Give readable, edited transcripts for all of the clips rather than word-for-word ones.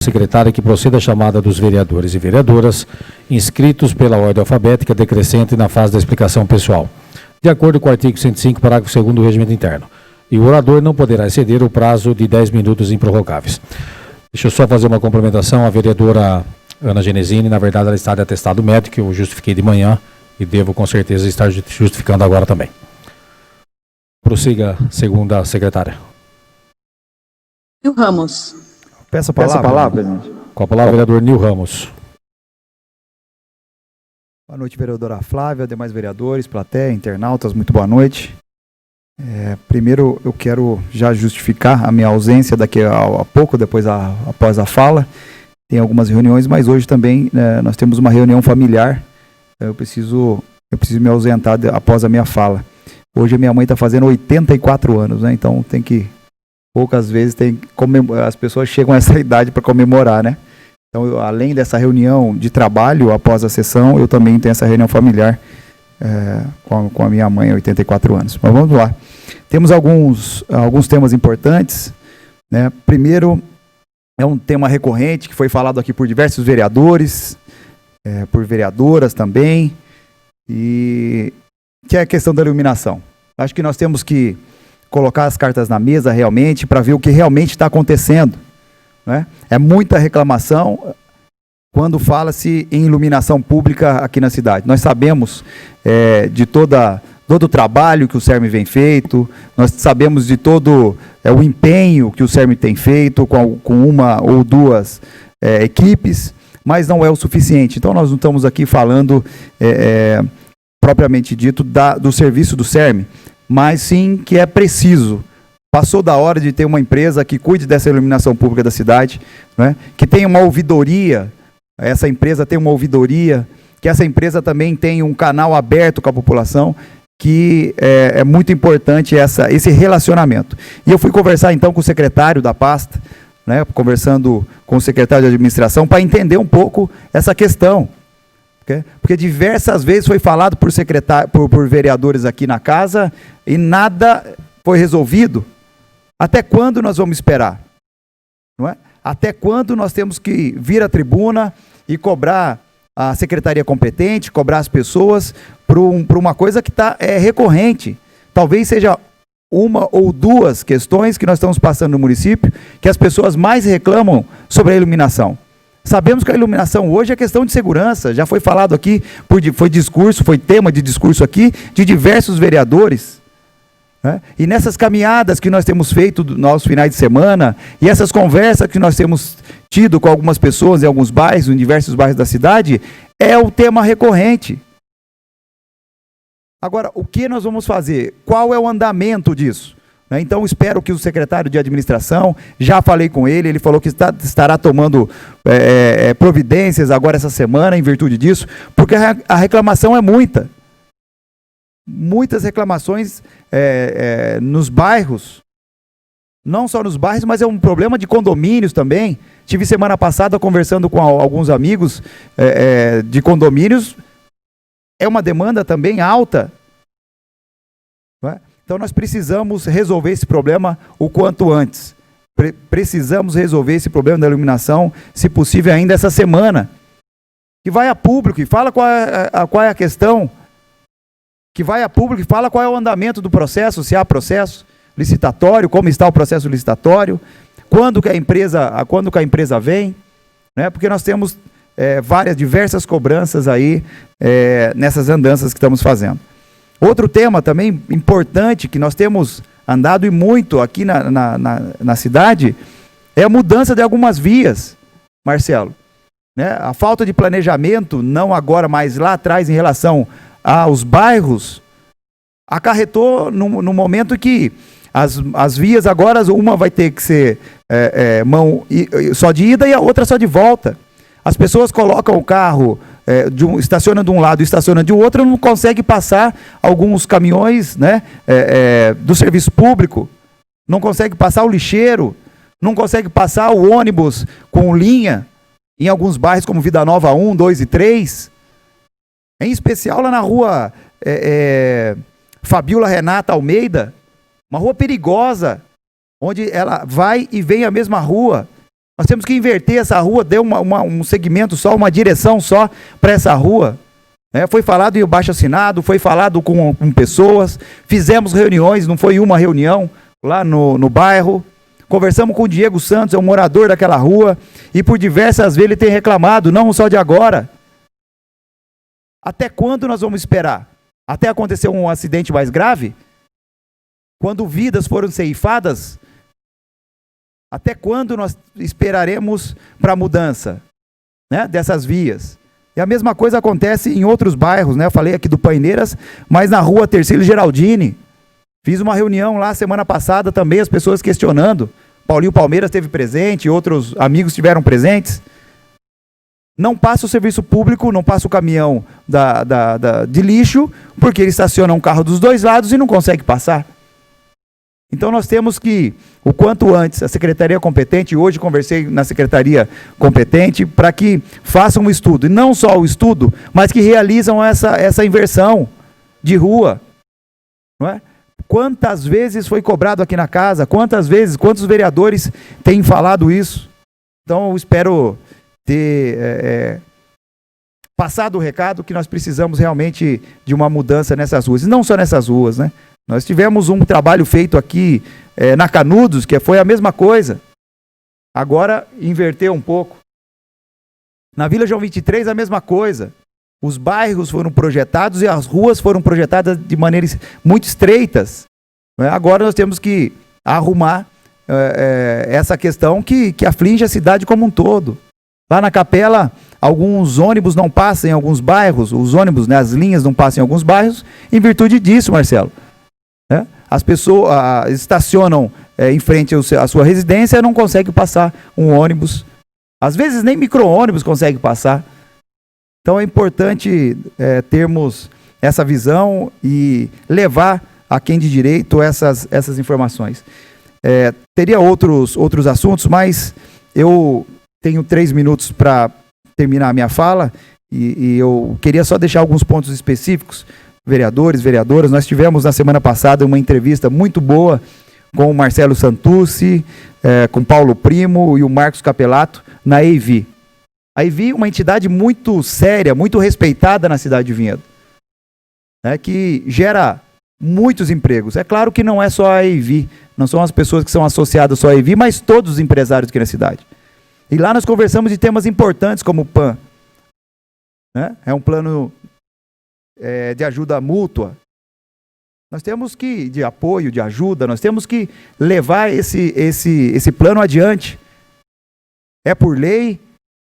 Secretária, que proceda a chamada dos vereadores e vereadoras inscritos pela ordem alfabética decrescente na fase da explicação pessoal, de acordo com o artigo 105, parágrafo 2º do Regimento Interno. E o orador não poderá exceder o prazo de 10 minutos improrrogáveis. Deixa eu só fazer uma complementação. A vereadora Ana Genesini, na verdade, ela está de atestado médico, eu justifiquei de manhã e devo com certeza estar justificando agora também. Prossiga, segunda secretária. Nil Ramos. Peço a palavra, presidente. Com a palavra, vereador Nil Ramos. Boa noite, vereadora Flávia, demais vereadores, plateia, internautas, muito boa noite. Primeiro, eu quero já justificar a minha ausência daqui a pouco, após a fala. Tem algumas reuniões, mas hoje também nós temos uma reunião familiar. Eu preciso me ausentar após a minha fala. Hoje a minha mãe está fazendo 84 anos, né? Então poucas vezes as pessoas chegam a essa idade para comemorar, né? Então, além dessa reunião de trabalho após a sessão, eu também tenho essa reunião familiar com a minha mãe, 84 anos. Mas vamos lá. Temos alguns temas importantes, né? Primeiro, é um tema recorrente que foi falado aqui por diversos vereadores, por vereadoras também, e que é a questão da iluminação. Acho que nós temos que colocar as cartas na mesa realmente para ver o que realmente está acontecendo, né? É muita reclamação quando fala-se em iluminação pública aqui na cidade. Nós sabemos de todo o trabalho que o CERM vem feito, nós sabemos de todo o empenho que o CERM tem feito com uma ou duas equipes, mas não é o suficiente. Então nós não estamos aqui falando propriamente dito do serviço do CERM, mas sim que é preciso. Passou da hora de ter uma empresa que cuide dessa iluminação pública da cidade, né? Que tenha uma ouvidoria, essa empresa tem uma ouvidoria, que essa empresa também tem um canal aberto com a população, que é muito importante esse relacionamento. E eu fui conversar então com o secretário da pasta, né? Conversando com o secretário de administração, para entender um pouco essa questão. Porque diversas vezes foi falado por vereadores aqui na casa e nada foi resolvido. Até quando nós vamos esperar? Não é? Até quando nós temos que vir à tribuna e cobrar a secretaria competente, cobrar as pessoas por uma coisa que é recorrente? Talvez seja uma ou duas questões que nós estamos passando no município que as pessoas mais reclamam sobre a iluminação. Sabemos que a iluminação hoje é questão de segurança, já foi falado aqui, foi tema de discurso aqui de diversos vereadores, né? E nessas caminhadas que nós temos feito nos finais de semana, e essas conversas que nós temos tido com algumas pessoas em alguns bairros, em diversos bairros da cidade, é o tema recorrente. Agora, o que nós vamos fazer? Qual é o andamento disso? Então, espero que o secretário de administração, já falei com ele, ele falou que estará tomando providências agora essa semana, em virtude disso, porque a reclamação é muita. Muitas reclamações nos bairros, não só nos bairros, mas é um problema de condomínios também. Tive semana passada conversando com alguns amigos de condomínios, é uma demanda também alta, não é? Então nós precisamos resolver esse problema o quanto antes. Precisamos resolver esse problema da iluminação, se possível ainda essa semana. Que vai a público e fala qual é a questão. Que vai a público e fala qual é o andamento do processo, se há processo licitatório, como está o processo licitatório, quando que a empresa vem, né? Porque nós temos diversas cobranças aí nessas andanças que estamos fazendo. Outro tema também importante que nós temos andado e muito aqui na cidade é a mudança de algumas vias, Marcelo, né? A falta de planejamento, não agora, mas lá atrás, em relação aos bairros, acarretou no momento que as vias agora, uma vai ter que ser só de ida e a outra só de volta. As pessoas colocam o carro, estacionam de um lado e estacionam de outro, não consegue passar alguns caminhões, né, do serviço público, não consegue passar o lixeiro, não consegue passar o ônibus com linha, em alguns bairros como Vida Nova 1, 2 e 3, em especial lá na rua Fabiola Renata Almeida, uma rua perigosa, onde ela vai e vem a mesma rua, Nós temos que inverter essa rua, deu um segmento só, uma direção só para essa rua. Foi falado em abaixo-assinado, foi falado com pessoas, fizemos reuniões, não foi uma reunião lá no bairro. Conversamos com o Diego Santos, é um morador daquela rua, e por diversas vezes ele tem reclamado, não só de agora. Até quando nós vamos esperar? Até acontecer um acidente mais grave? Quando vidas foram ceifadas? Até quando nós esperaremos para a mudança, dessas vias? E a mesma coisa acontece em outros bairros, Eu falei aqui do Paineiras, mas na rua Tercílio Geraldini. Fiz uma reunião lá semana passada também, as pessoas questionando. Paulinho Palmeiras esteve presente, outros amigos estiveram presentes. Não passa o serviço público, não passa o caminhão de lixo, porque ele estaciona um carro dos dois lados e não consegue passar. Então nós temos que, o quanto antes, a secretaria competente, hoje conversei na secretaria competente, para que façam um estudo, e não só o estudo, mas que realizam essa inversão de rua, não é? Quantas vezes foi cobrado aqui na casa? Quantas vezes? Quantos vereadores têm falado isso? Então, eu espero ter passado o recado que nós precisamos realmente de uma mudança nessas ruas. E não só nessas ruas, Nós tivemos um trabalho feito aqui na Canudos, que foi a mesma coisa. Agora, inverteu um pouco. Na Vila João 23, a mesma coisa. Os bairros foram projetados e as ruas foram projetadas de maneiras muito estreitas. Agora nós temos que arrumar essa questão que aflige a cidade como um todo. Lá na Capela, alguns ônibus não passam em alguns bairros, os ônibus, as linhas não passam em alguns bairros, em virtude disso, Marcelo. As pessoas estacionam em frente à sua residência e não conseguem passar um ônibus. Às vezes nem micro-ônibus consegue passar. Então é importante termos essa visão e levar a quem de direito essas informações. Teria outros assuntos, mas eu tenho 3 minutos para terminar a minha fala e eu queria só deixar alguns pontos específicos. Vereadores, vereadoras, nós tivemos na semana passada uma entrevista muito boa com o Marcelo Santucci, com Paulo Primo e o Marcos Capelato na EIV. A EIV é uma entidade muito séria, muito respeitada na cidade de Vinhedo, que gera muitos empregos. É claro que não é só a EIV, não são as pessoas que são associadas só à EIV, mas todos os empresários aqui na cidade. E lá nós conversamos de temas importantes como o PAN. É um plano de ajuda mútua. Nós temos que, de apoio, de ajuda, nós temos que levar esse plano adiante. É por lei.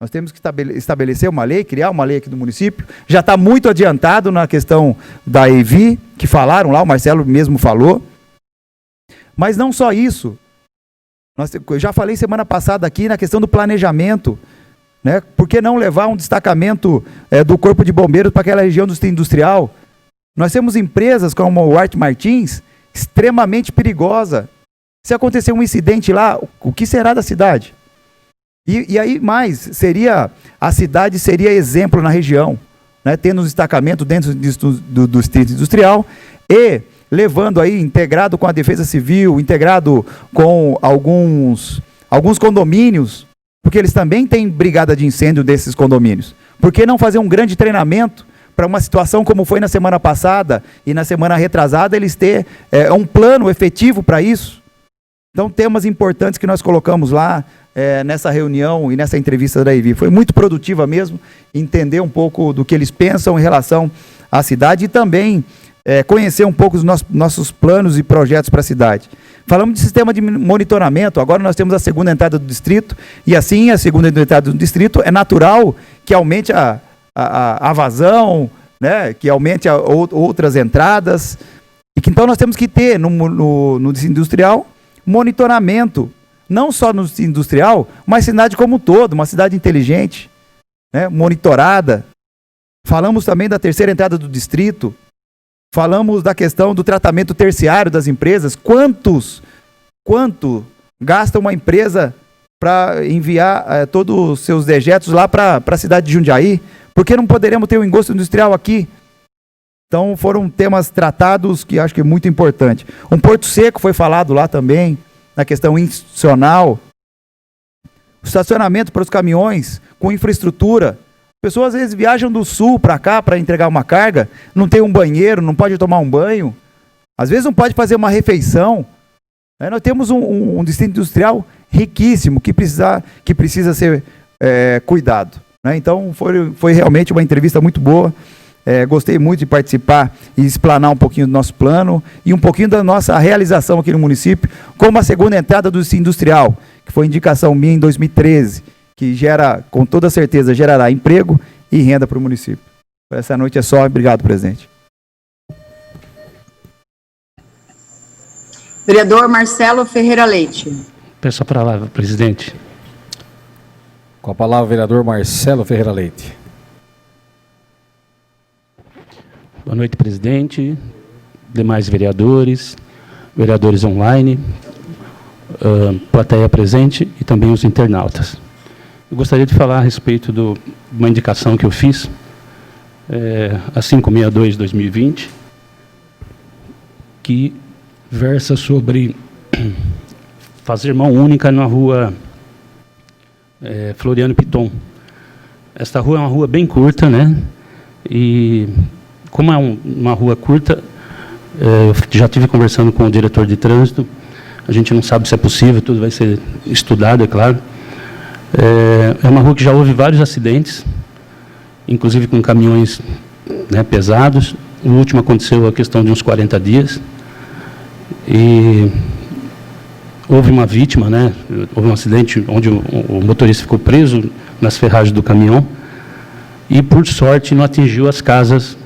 Nós temos que estabelecer uma lei, criar uma lei aqui do município. Já está muito adiantado na questão da EIV, que falaram lá, o Marcelo mesmo falou. Mas não só isso. Eu já falei semana passada aqui na questão do planejamento. Por que não levar um destacamento do Corpo de Bombeiros para aquela região industrial? Nós temos empresas como o Arte Martins, extremamente perigosa. Se acontecer um incidente lá, o que será da cidade? E aí mais, a cidade seria exemplo na região, tendo um destacamento dentro do distrito industrial e levando aí, integrado com a Defesa Civil, integrado com alguns condomínios, porque eles também têm brigada de incêndio desses condomínios. Por que não fazer um grande treinamento para uma situação como foi na semana passada e na semana retrasada, eles ter um plano efetivo para isso? Então, temas importantes que nós colocamos lá, nessa reunião e nessa entrevista da EIV. Foi muito produtiva mesmo, entender um pouco do que eles pensam em relação à cidade e também conhecer um pouco dos nossos planos e projetos para a cidade. Falamos de sistema de monitoramento, agora nós temos a segunda entrada do distrito, e assim, a segunda entrada do distrito, é natural que aumente a vazão, que aumente outras entradas, e que então nós temos que ter no industrial monitoramento, não só no industrial, mas cidade como um todo, uma cidade inteligente, monitorada. Falamos também da terceira entrada do distrito, falamos da questão do tratamento terciário das empresas. Quanto gasta uma empresa para enviar todos os seus dejetos lá para a cidade de Jundiaí? Por que não poderemos ter um engosto industrial aqui? Então foram temas tratados que acho que é muito importante. Um Porto Seco foi falado lá também, na questão institucional. estacionamento para os caminhões, com infraestrutura. Pessoas às vezes viajam do sul para cá para entregar uma carga, não tem um banheiro, não pode tomar um banho, às vezes não pode fazer uma refeição. Nós temos um distrito industrial riquíssimo que precisa ser cuidado. Então foi realmente uma entrevista muito boa. Gostei muito de participar e explanar um pouquinho do nosso plano e um pouquinho da nossa realização aqui no município, como a segunda entrada do distrito industrial, que foi indicação minha em 2013, que com toda certeza gerará emprego e renda para o município. Por essa noite é só. Obrigado, presidente. Vereador Marcelo Ferreira Leite. Peço a palavra, presidente. Com a palavra, o vereador Marcelo Ferreira Leite. Boa noite, presidente, demais vereadores, vereadores online, plateia presente e também os internautas. Eu gostaria de falar a respeito de uma indicação que eu fiz, a 562/2020, que versa sobre fazer mão única na rua Floriano Piton. Esta rua é uma rua bem curta, né? E como é uma rua curta, eu já estive conversando com o diretor de trânsito, a gente não sabe se é possível, tudo vai ser estudado, é claro. É uma rua que já houve vários acidentes, inclusive com caminhões, né, pesados. O último aconteceu a questão de uns 40 dias. E houve uma vítima, né? Houve um acidente onde o motorista ficou preso nas ferragens do caminhão e, por sorte, não atingiu as casas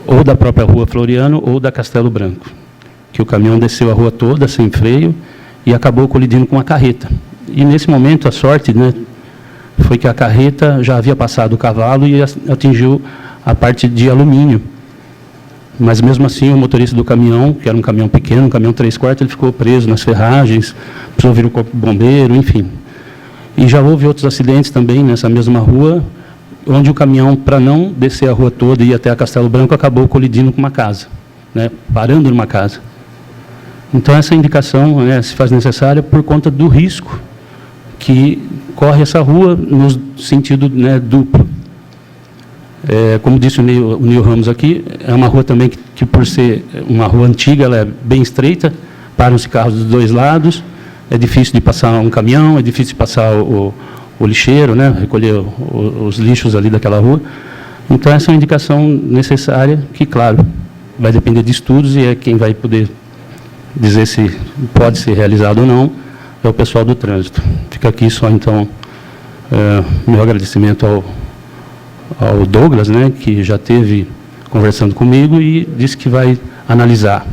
ou da própria rua Floriano ou da Castelo Branco, que o caminhão desceu a rua toda sem freio e acabou colidindo com a carreta. E nesse momento a sorte, né, foi que a carreta já havia passado o cavalo e atingiu a parte de alumínio. Mas mesmo assim o motorista do caminhão, que era um caminhão pequeno, um caminhão 3/4, ele ficou preso nas ferragens, precisou vir o corpo bombeiro, enfim. E já houve outros acidentes também nessa mesma rua, onde o caminhão, para não descer a rua toda e ir até a Castelo Branco, acabou colidindo com uma casa, né, parando numa casa. Então essa indicação, né, se faz necessária por conta do risco que corre essa rua no sentido, né, duplo. Como disse o Nil Ramos aqui, é uma rua também que por ser uma rua antiga, ela é bem estreita, param-se carros dos dois lados, é difícil de passar um caminhão, é difícil de passar o lixeiro, né, recolher os lixos ali daquela rua. Então essa é uma indicação necessária, que claro, vai depender de estudos e é quem vai poder dizer se pode ser realizado ou não, é o pessoal do trânsito. Fica aqui só então meu agradecimento ao Douglas, né, que já esteve conversando comigo e disse que vai analisar.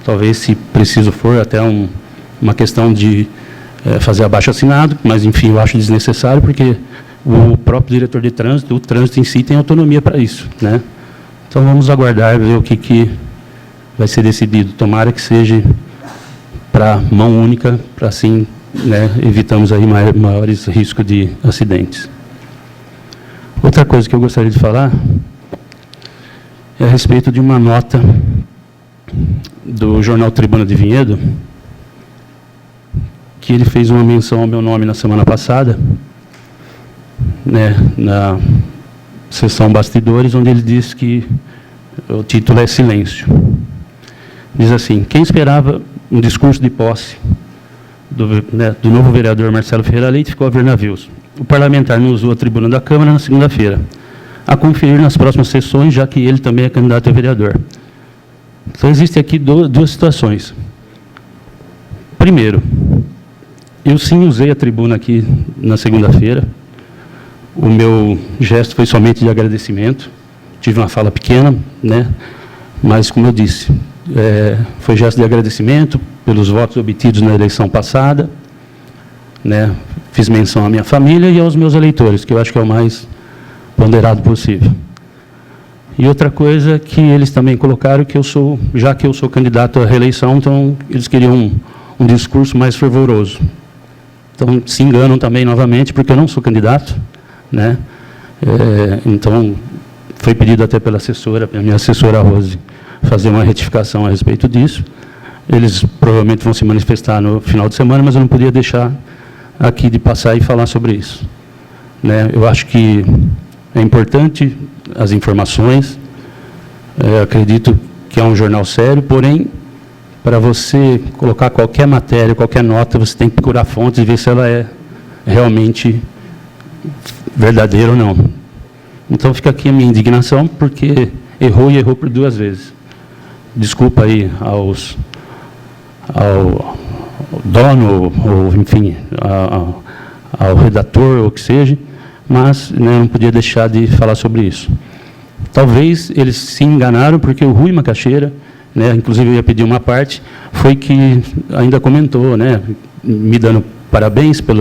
Talvez, se preciso for, até uma questão de fazer abaixo-assinado, mas, enfim, eu acho desnecessário, porque o próprio diretor de trânsito, o trânsito em si, tem autonomia para isso, né? Então, vamos aguardar, ver o que vai ser decidido. Tomara que seja para mão única, para assim, né, evitamos aí maiores riscos de acidentes. Outra coisa que eu gostaria de falar é a respeito de uma nota do jornal Tribuna de Vinhedo, que ele fez uma menção ao meu nome na semana passada, né, na sessão Bastidores, onde ele diz que o título é Silêncio. Diz assim: quem esperava um discurso de posse do novo vereador Marcelo Ferreira Leite ficou a ver navios. O parlamentar não usou a tribuna da Câmara na segunda-feira, a conferir nas próximas sessões, já que ele também é candidato a vereador. Então, existem aqui duas situações. Primeiro, eu sim usei a tribuna aqui na segunda-feira. O meu gesto foi somente de agradecimento. Tive uma fala pequena, né? Mas, como eu disse, foi gesto de agradecimento pelos votos obtidos na eleição passada, né? Fiz menção à minha família e aos meus eleitores, que eu acho que é o mais ponderado possível. E outra coisa que eles também colocaram, que já que eu sou candidato à reeleição, então eles queriam um discurso mais fervoroso. Então se enganam também novamente, porque eu não sou candidato, né? Então foi pedido até pela assessora, a minha assessora Rose, fazer uma retificação a respeito disso. Eles provavelmente vão se manifestar no final de semana, mas eu não podia deixar aqui de passar e falar sobre isso, né? Eu acho que é importante as informações, acredito que é um jornal sério, porém, para você colocar qualquer matéria, qualquer nota, você tem que procurar fontes e ver se ela é realmente verdadeira ou não. Então fica aqui a minha indignação, porque errou e errou por 2 vezes. Desculpa aí ao dono, ou enfim, ao redator, ou o que seja, mas né, não podia deixar de falar sobre isso. Talvez eles se enganaram, porque o Rui Macaxeira, né, inclusive eu ia pedir uma parte, foi que ainda comentou, né, me dando parabéns por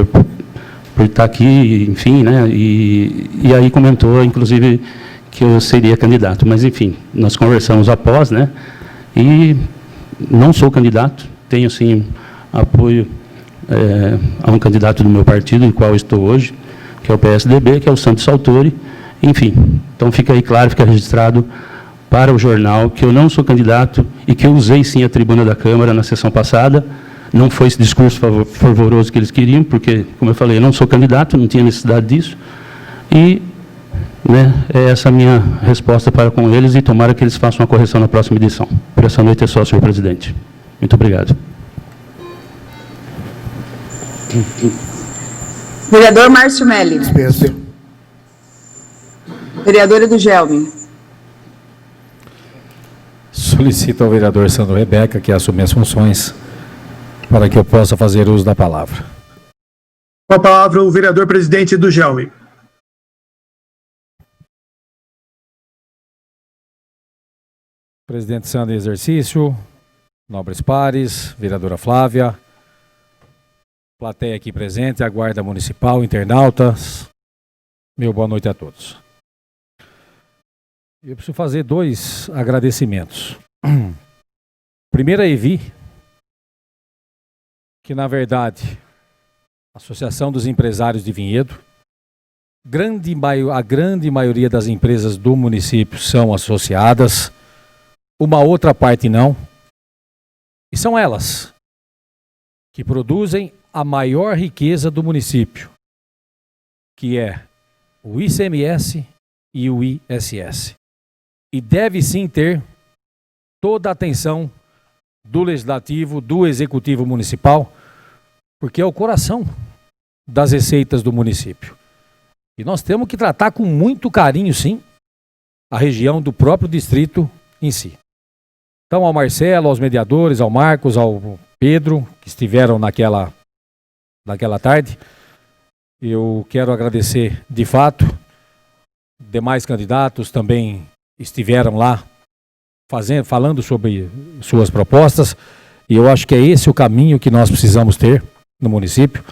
estar aqui, enfim, né, e aí comentou, inclusive, que eu seria candidato. Mas, enfim, nós conversamos após, né, e não sou candidato, tenho, sim, apoio a um candidato do meu partido, em qual estou hoje, que é o PSDB, que é o Santos Saltori, enfim. Então, fica aí claro, fica registrado para o jornal que eu não sou candidato e que eu usei, sim, a tribuna da Câmara na sessão passada. Não foi esse discurso fervoroso que eles queriam, porque, como eu falei, eu não sou candidato, não tinha necessidade disso. E né, é essa a minha resposta para com eles, e tomara que eles façam uma correção na próxima edição. Por essa noite é só, senhor presidente. Muito obrigado. Vereador Márcio Melli. Dispensa. Vereadora do Gelme. Solicito ao vereador Sandro Rebeca que assuma as funções para que eu possa fazer uso da palavra. Com a palavra, o vereador presidente do Gelme. Presidente Sandro em exercício, nobres pares, vereadora Flávia, plateia aqui presente, a guarda municipal, internautas, meu boa noite a todos. Eu preciso fazer 2 agradecimentos. Primeiro a Evi, que na verdade, a Associação dos Empresários de Vinhedo, a grande maioria das empresas do município são associadas, uma outra parte não, e são elas que produzem a maior riqueza do município, que é o ICMS e o ISS. E deve sim ter toda a atenção do Legislativo, do Executivo Municipal, porque é o coração das receitas do município. E nós temos que tratar com muito carinho, sim, a região do próprio distrito em si. Então, ao Marcelo, aos mediadores, ao Marcos, ao Pedro, que estiveram naquela tarde, eu quero agradecer de fato. Demais candidatos também estiveram lá falando sobre suas propostas, e eu acho que é esse o caminho que nós precisamos ter no município,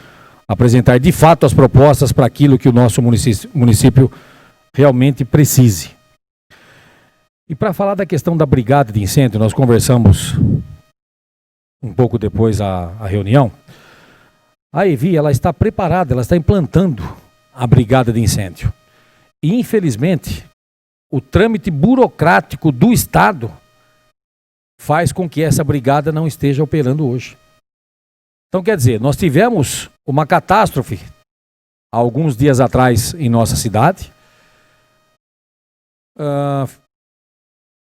apresentar de fato as propostas para aquilo que o nosso município realmente precise. E para falar da questão da brigada de incêndio, nós conversamos um pouco depois a reunião. A Evi, ela está preparada, ela está implantando a brigada de incêndio. E infelizmente, o trâmite burocrático do Estado faz com que essa brigada não esteja operando hoje. Então, quer dizer, nós tivemos uma catástrofe há alguns dias atrás em nossa cidade.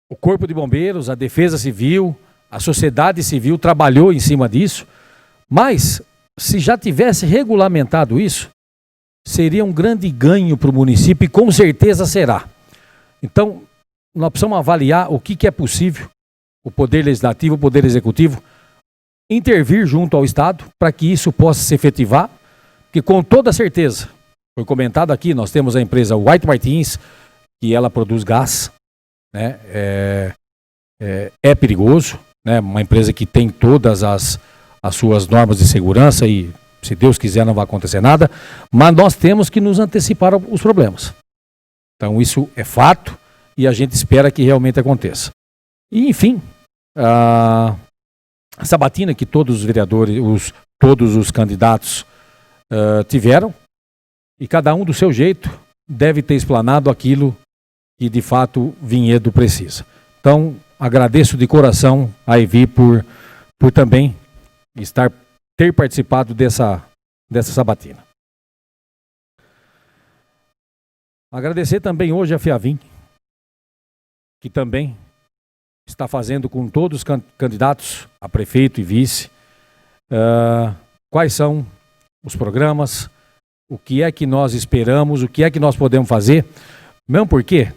O Corpo de Bombeiros, a Defesa Civil, a sociedade civil trabalhou em cima disso, mas se já tivesse regulamentado isso, seria um grande ganho para o município, e com certeza será. Então, nós precisamos avaliar o que é possível, o Poder Legislativo, o Poder Executivo, intervir junto ao Estado para que isso possa se efetivar, porque com toda certeza, foi comentado aqui, nós temos a empresa White Martins, que ela produz gás, né? É perigoso, né? Uma empresa que tem todas as suas normas de segurança e, se Deus quiser, não vai acontecer nada, mas nós temos que nos antecipar os problemas. Então isso é fato e a gente espera que realmente aconteça. E enfim, a sabatina que todos os vereadores, todos os candidatos tiveram, e cada um do seu jeito deve ter explanado aquilo que de fato Vinhedo precisa. Então agradeço de coração a Evi por também ter participado dessa sabatina. Agradecer também hoje a FEAVIM, que também está fazendo com todos os candidatos a prefeito e vice, quais são os programas, o que é que nós esperamos, o que é que nós podemos fazer, mesmo porque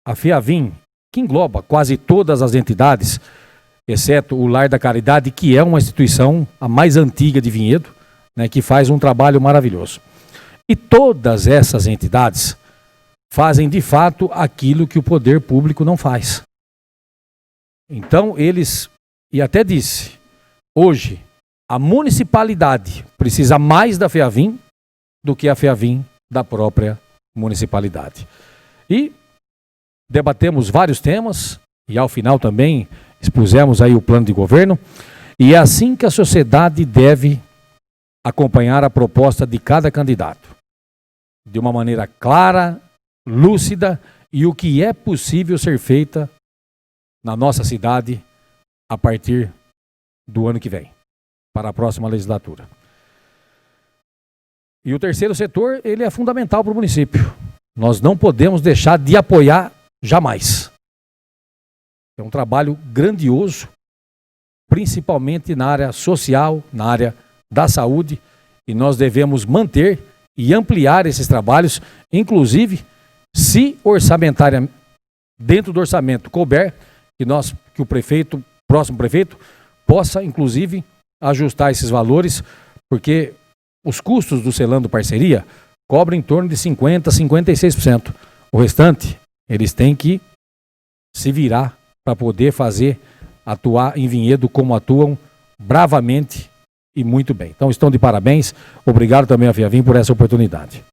a FEAVIM, que engloba quase todas as entidades, exceto o Lar da Caridade, que é uma instituição a mais antiga de Vinhedo, né, que faz um trabalho maravilhoso. E todas essas entidades fazem de fato aquilo que o poder público não faz. Então eles, e até disse, hoje a municipalidade precisa mais da FEAVIM do que a FEAVIM da própria municipalidade. E debatemos vários temas e ao final também expusemos aí o plano de governo, e é assim que a sociedade deve acompanhar a proposta de cada candidato, de uma maneira clara, lúcida, e o que é possível ser feita na nossa cidade a partir do ano que vem, para a próxima legislatura. E o terceiro setor, ele é fundamental para o município. Nós não podemos deixar de apoiar jamais. É um trabalho grandioso, principalmente na área social, na área da saúde, e nós devemos manter e ampliar esses trabalhos, inclusive, se orçamentária, dentro do orçamento couber, que o prefeito, próximo prefeito, possa, inclusive, ajustar esses valores, porque os custos do Selando Parceria cobrem em torno de 50%, 56%. O restante, eles têm que se virar para poder atuar em Vinhedo como atuam bravamente e muito bem. Então estão de parabéns, obrigado também a FEAVIM por essa oportunidade.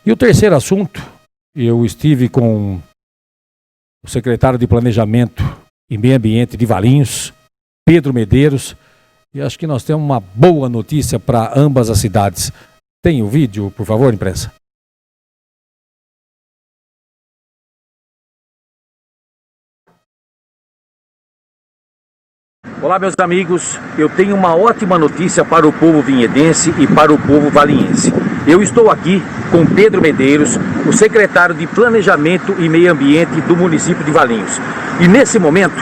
E o terceiro assunto, eu estive com o secretário de Planejamento e Meio Ambiente de Valinhos, Pedro Medeiros, e acho que nós temos uma boa notícia para ambas as cidades. Tem o vídeo, por favor, imprensa? Olá, meus amigos, eu tenho uma ótima notícia para o povo vinhedense e para o povo valinhense. Eu estou aqui com Pedro Medeiros, o secretário de Planejamento e Meio Ambiente do município de Valinhos. E nesse momento,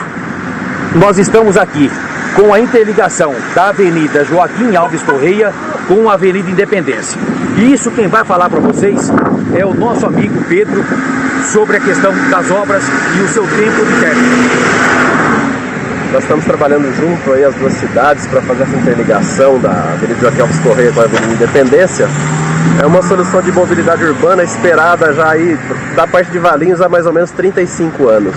nós estamos aqui com a interligação da Avenida Joaquim Alves Correia com a Avenida Independência. E isso quem vai falar para vocês é o nosso amigo Pedro sobre a questão das obras e o seu tempo de término. Nós estamos trabalhando junto aí as duas cidades para fazer essa interligação da Avenida Joaquim Alves Correia com a Avenida Independência. É uma solução de mobilidade urbana esperada já aí da parte de Valinhos há mais ou menos 35 anos.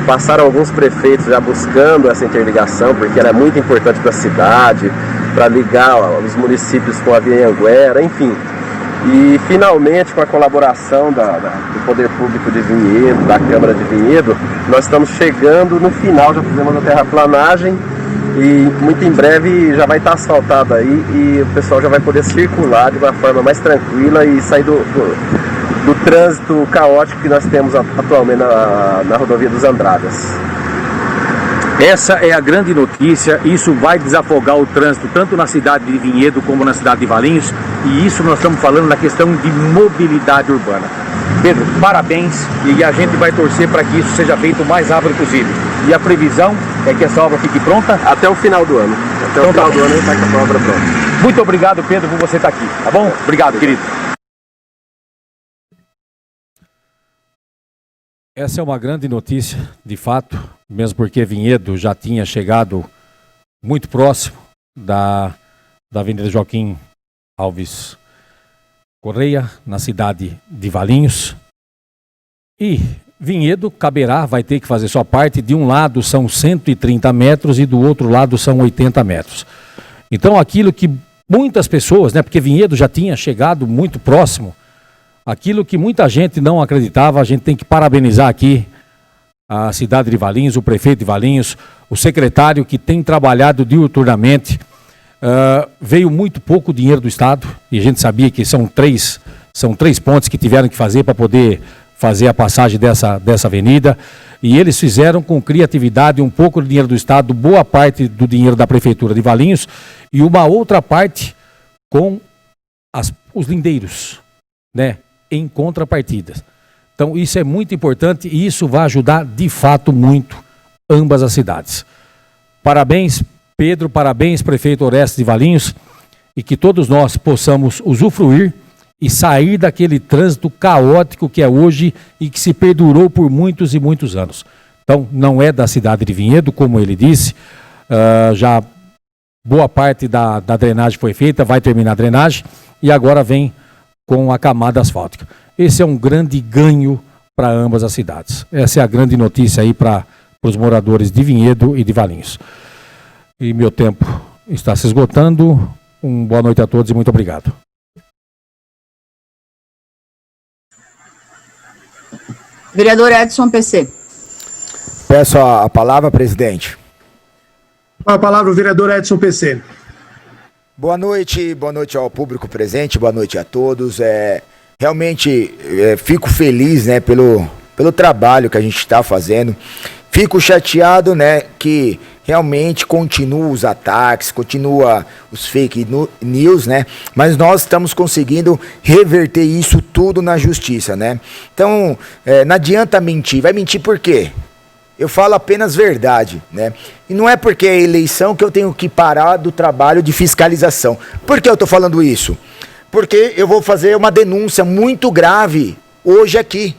Passaram alguns prefeitos já buscando essa interligação, porque ela é muito importante para a cidade, para ligar os municípios com a Via Anhanguera, enfim. E finalmente, com a colaboração do Poder Público de Vinhedo, da Câmara de Vinhedo, nós estamos chegando no final, já fizemos a terraplanagem e muito em breve já vai estar asfaltado aí e o pessoal já vai poder circular de uma forma mais tranquila e sair do trânsito caótico que nós temos atualmente na rodovia dos Andradas. Essa é a grande notícia, isso vai desafogar o trânsito tanto na cidade de Vinhedo como na cidade de Valinhos, e isso nós estamos falando na questão de mobilidade urbana. Pedro, parabéns, e a gente vai torcer para que isso seja feito o mais rápido possível. E a previsão é que essa obra fique pronta? Até o final do ano. Até o final do ano está com a obra pronta. Muito obrigado, Pedro, por você estar aqui, tá bom? Obrigado, querido. Essa é uma grande notícia, de fato, mesmo porque Vinhedo já tinha chegado muito próximo da Avenida Joaquim Alves Correia, na cidade de Valinhos. E Vinhedo vai ter que fazer sua parte. De um lado são 130 metros e do outro lado são 80 metros. Então aquilo que muitas pessoas, porque Vinhedo já tinha chegado muito próximo, aquilo que muita gente não acreditava, a gente tem que parabenizar aqui a cidade de Valinhos, o prefeito de Valinhos, o secretário que tem trabalhado diuturnamente. Veio muito pouco dinheiro do Estado, e a gente sabia que são três pontes que tiveram que fazer para poder fazer a passagem dessa avenida, e eles fizeram com criatividade um pouco do dinheiro do Estado, boa parte do dinheiro da Prefeitura de Valinhos, e uma outra parte com os lindeiros, né, em contrapartida. Então, isso é muito importante e isso vai ajudar, de fato, muito ambas as cidades. Parabéns, Pedro, parabéns, prefeito Orestes de Valinhos, e que todos nós possamos usufruir e sair daquele trânsito caótico que é hoje e que se perdurou por muitos e muitos anos. Então, não é da cidade de Vinhedo, como ele disse, já boa parte da drenagem foi feita, vai terminar a drenagem e agora vem com a camada asfáltica. Esse é um grande ganho para ambas as cidades. Essa é a grande notícia aí para os moradores de Vinhedo e de Valinhos. E meu tempo está se esgotando. Boa noite a todos e muito obrigado. Vereador Edson PC. Peço a palavra, presidente. Com a palavra o vereador Edson PC. Boa noite ao público presente, boa noite a todos. Realmente fico feliz, né, pelo trabalho que a gente está fazendo. Fico chateado, né, que realmente continua os ataques, continua os fake news, né, mas nós estamos conseguindo reverter isso tudo na justiça, né. Então, não adianta mentir. Vai mentir por quê? Eu falo apenas verdade, né? E não é porque é eleição que eu tenho que parar do trabalho de fiscalização. Por que eu estou falando isso? Porque eu vou fazer uma denúncia muito grave hoje aqui,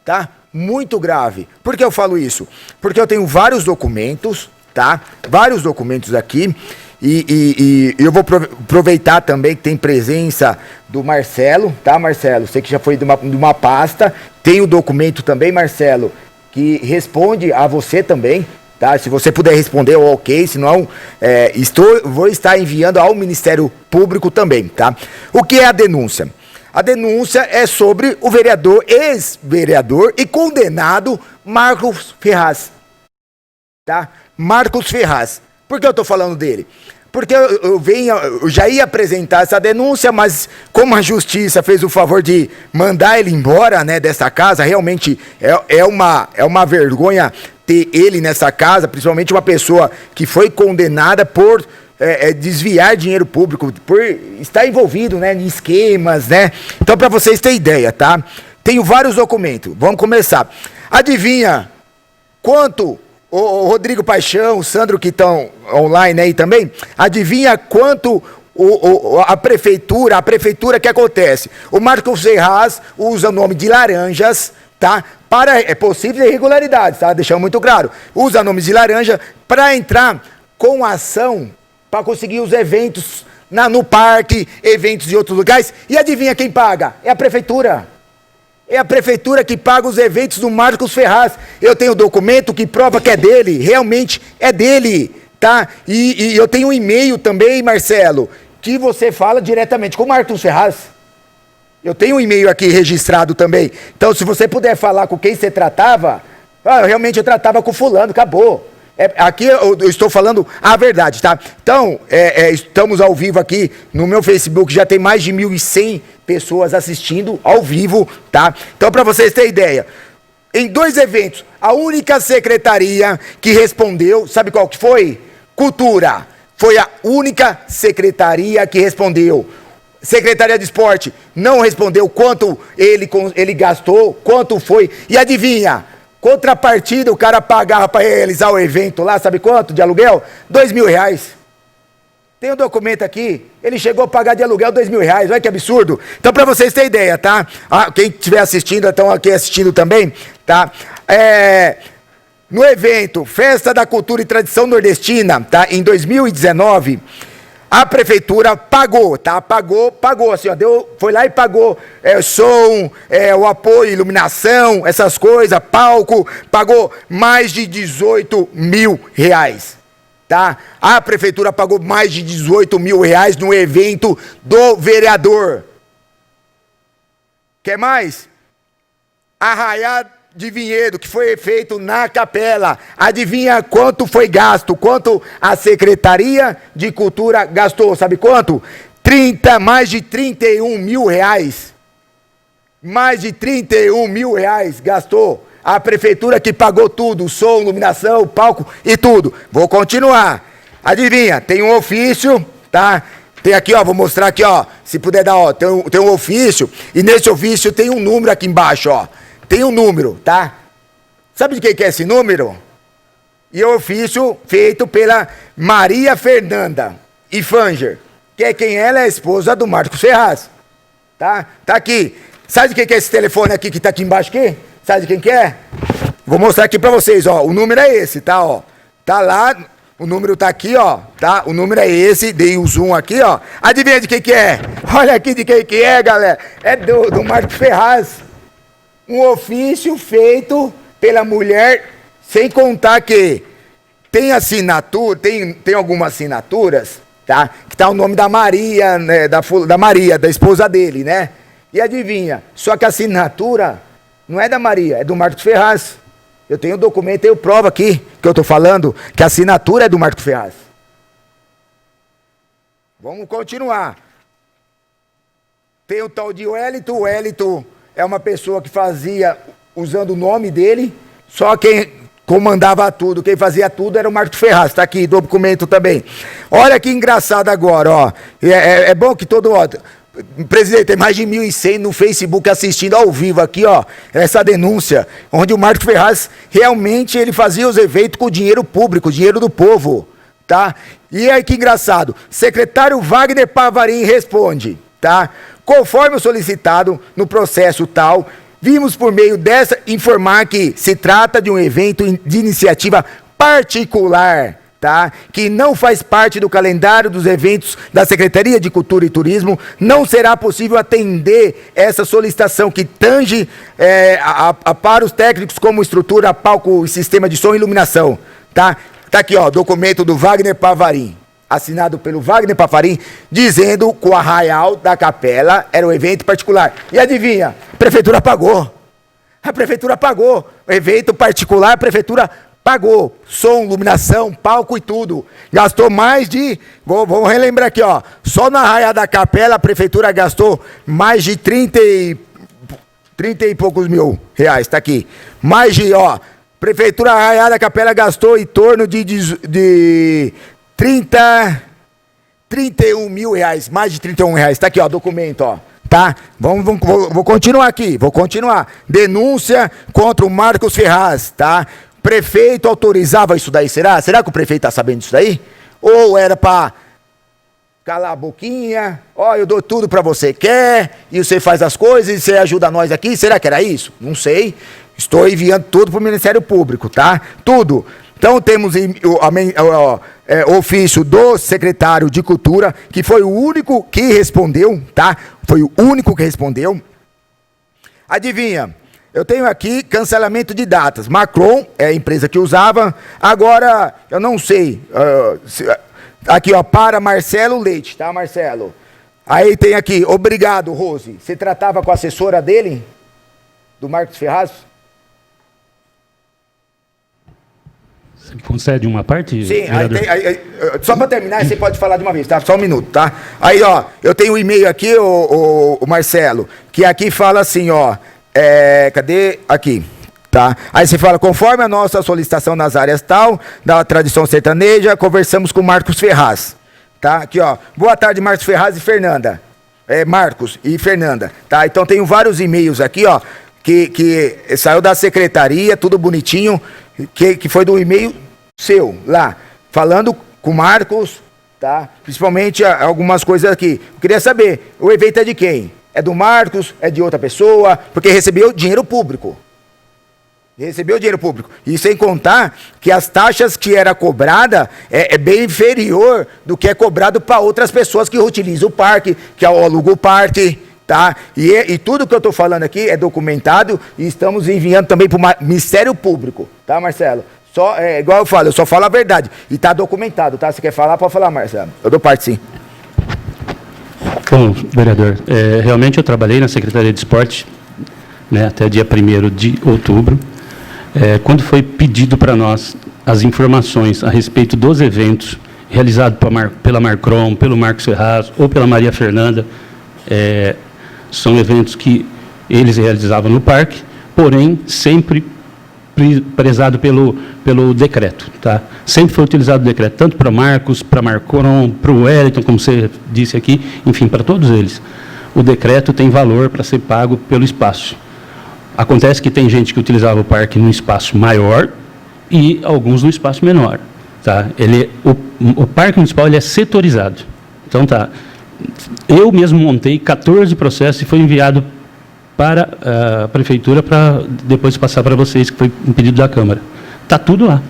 tá? Muito grave. Por que eu falo isso? Porque eu tenho vários documentos, tá? Vários documentos aqui e eu vou aproveitar também que tem presença do Marcelo, tá, Marcelo? Sei que já foi de uma pasta. Tem o documento também, Marcelo, que responde a você também, tá? Se você puder responder, ok, senão vou estar enviando ao Ministério Público também, tá? O que é a denúncia? A denúncia é sobre o vereador, ex-vereador e condenado Marcos Ferraz, tá? Marcos Ferraz. Por que eu tô falando dele? Porque eu já ia apresentar essa denúncia, mas como a justiça fez o favor de mandar ele embora, né, dessa casa, realmente é uma vergonha ter ele nessa casa, principalmente uma pessoa que foi condenada por desviar dinheiro público, por estar envolvido, né, em esquemas, né? Então, para vocês terem ideia, tá? Tenho vários documentos. Vamos começar. Adivinha quanto... O Rodrigo Paixão, o Sandro que estão online aí também, adivinha quanto a prefeitura que acontece? O Marcos Ferraz usa o nome de Laranjas, tá? Para possíveis irregularidades, tá? Deixando muito claro. Usa nomes de laranja para entrar com ação, para conseguir os eventos no parque, eventos em outros lugares. E adivinha quem paga? É a prefeitura. É a prefeitura que paga os eventos do Marcos Ferraz. Eu tenho documento que prova que é dele, realmente é dele, tá? E eu tenho um e-mail também, Marcelo, que você fala diretamente com o Marcos Ferraz. Eu tenho um e-mail aqui registrado também. Então, se você puder falar com quem você tratava, realmente eu tratava com fulano, acabou. Aqui eu estou falando a verdade, tá? Então, estamos ao vivo aqui no meu Facebook, já tem mais de 1.100 pessoas assistindo ao vivo, tá? Então, para vocês terem ideia, em 2 eventos, a única secretaria que respondeu, sabe qual que foi? Cultura. Foi a única secretaria que respondeu. Secretaria de Esporte não respondeu quanto ele gastou, quanto foi. E adivinha? Contrapartida, o cara pagava para realizar o evento lá, sabe quanto de aluguel? R$2.000. Tem um documento aqui, ele chegou a pagar de aluguel R$2.000, olha que absurdo. Então, para vocês terem ideia, tá? Quem estiver assistindo, estão aqui assistindo também, tá? No evento Festa da Cultura e Tradição Nordestina, tá? Em 2019... a prefeitura pagou, tá? Pagou, assim, ó, foi lá e pagou som, o apoio, iluminação, essas coisas, palco, pagou mais de R$18.000, tá? A prefeitura pagou mais de R$18.000 no evento do vereador. Quer mais? Arraiá de Vinhedo, que foi feito na capela. Adivinha quanto foi gasto? Quanto a Secretaria de Cultura gastou? Sabe quanto? Mais de R$31.000. Mais de R$31.000 gastou. A prefeitura que pagou tudo, som, iluminação, palco e tudo. Vou continuar. Adivinha, tem um ofício, tá? Tem aqui, ó, vou mostrar aqui, ó, se puder dar, ó, tem um ofício, e nesse ofício tem um número aqui embaixo, ó. Tem um número, tá? Sabe de quem que é esse número? E o ofício feito pela Maria Fernanda Ifanger, que é quem ela é a esposa do Marcos Ferraz, tá? Tá aqui. Sabe de quem que é esse telefone aqui que tá aqui embaixo aqui? Sabe de quem que é? Vou mostrar aqui pra vocês, ó, o número é esse, tá, ó. Tá lá, o número tá aqui, ó, tá? O número é esse, dei o zoom aqui, ó. Adivinha de quem que é? Olha aqui de quem que é, galera. É do Marcos Ferraz. Um ofício feito pela mulher, sem contar que tem assinatura, tem algumas assinaturas, tá? Que tá o nome da Maria, né? Da Maria, da esposa dele, né? E adivinha, só que a assinatura não é da Maria, é do Marcos Ferraz. Eu tenho o documento, tenho prova aqui, que eu tô falando, que a assinatura é do Marcos Ferraz. Vamos continuar. Tem o tal de Wellington. O Wellington é uma pessoa que fazia, usando o nome dele, só quem comandava tudo, quem fazia tudo era o Marcos Ferraz. Tá aqui, documento também. Olha que engraçado agora, ó. É bom que todo... Ó, presidente, tem mais de 1.100 no Facebook assistindo ao vivo aqui, ó, essa denúncia, onde o Marcos Ferraz realmente ele fazia os eventos com dinheiro público, dinheiro do povo, tá? E aí que engraçado, secretário Wagner Pavarim responde, tá? Conforme o solicitado no processo tal, vimos por meio dessa informar que se trata de um evento de iniciativa particular, tá? Que não faz parte do calendário dos eventos da Secretaria de Cultura e Turismo, não será possível atender essa solicitação que tange para os técnicos como estrutura, palco, sistema de som e iluminação, tá? Tá aqui, ó, documento do Wagner Pavarim, assinado pelo Wagner Pavarim, dizendo que o arraial da capela era um evento particular. E adivinha? A prefeitura pagou. A prefeitura pagou. O evento particular, a prefeitura pagou, som, iluminação, palco e tudo. Gastou mais de... Vou relembrar aqui, ó. Só na Arraial da Capela, a prefeitura gastou mais de 30 e poucos mil reais. Tá aqui. Mais de, ó... Prefeitura Arraial da Capela gastou em torno de 31 mil reais. Mais de 31 reais. Tá aqui, ó, documento, ó. Tá? Vou continuar aqui. Vou continuar. Denúncia contra o Marcos Ferraz, tá? Prefeito autorizava isso daí, será? Será que o prefeito tá sabendo disso daí? Ou era para calar a boquinha? Ó, eu dou tudo para você, quer? E você faz as coisas e você ajuda nós aqui? Será que era isso? Não sei. Estou enviando tudo para o Ministério Público, tá? Tudo. Então temos o ofício do secretário de Cultura, que foi o único que respondeu, tá? Foi o único que respondeu. Adivinha? Eu tenho aqui cancelamento de datas. Macron é a empresa que usava. Agora, eu não sei. Aqui, ó, para Marcelo Leite, tá, Marcelo? Aí tem aqui, obrigado, Rose. Você tratava com a assessora dele? Do Marcos Ferraz? Você concede uma parte? Sim, só para terminar, você pode falar de uma vez, tá? Só um minuto, tá? Aí, ó, eu tenho um e-mail aqui, o Marcelo, que aqui fala assim, ó. Cadê? Aqui, tá? Aí você fala, conforme a nossa solicitação nas áreas tal, da tradição sertaneja, conversamos com Marcos Ferraz, tá? Aqui, ó, boa tarde, Marcos Ferraz e Fernanda, Marcos e Fernanda, tá? Então tenho vários e-mails aqui, ó, que saiu da secretaria, tudo bonitinho, que foi do e-mail seu, lá, falando com Marcos, tá? Principalmente algumas coisas aqui. Eu queria saber, o evento é de quem? É do Marcos? É de outra pessoa? Porque recebeu dinheiro público. Recebeu dinheiro público. E sem contar que as taxas que era cobrada é bem inferior do que é cobrado para outras pessoas que utilizam o parque, que alugam o parque, tá? E tudo que eu estou falando aqui é documentado e estamos enviando também para o Ministério Público, tá, Marcelo? Igual eu falo, eu só falo a verdade. E está documentado, tá? Se quer falar, pode falar, Marcelo. Eu dou parte, sim. Bom, vereador, realmente eu trabalhei na Secretaria de Esporte, né, até dia 1º de outubro. Quando foi pedido para nós as informações a respeito dos eventos realizados pela Marcron, pelo Marcos Ferraz ou pela Maria Fernanda, são eventos que eles realizavam no parque, porém sempre prezado pelo decreto. Tá? Sempre foi utilizado o decreto, tanto para Marcos, para Marcon, para o Wellington, como você disse aqui, enfim, para todos eles. O decreto tem valor para ser pago pelo espaço. Acontece que tem gente que utilizava o parque num espaço maior e alguns num espaço menor. Tá? O parque municipal ele é setorizado. Então, tá. Eu mesmo montei 14 processos e foi enviado para a prefeitura para depois passar para vocês, que foi um pedido da Câmara. Está tudo lá.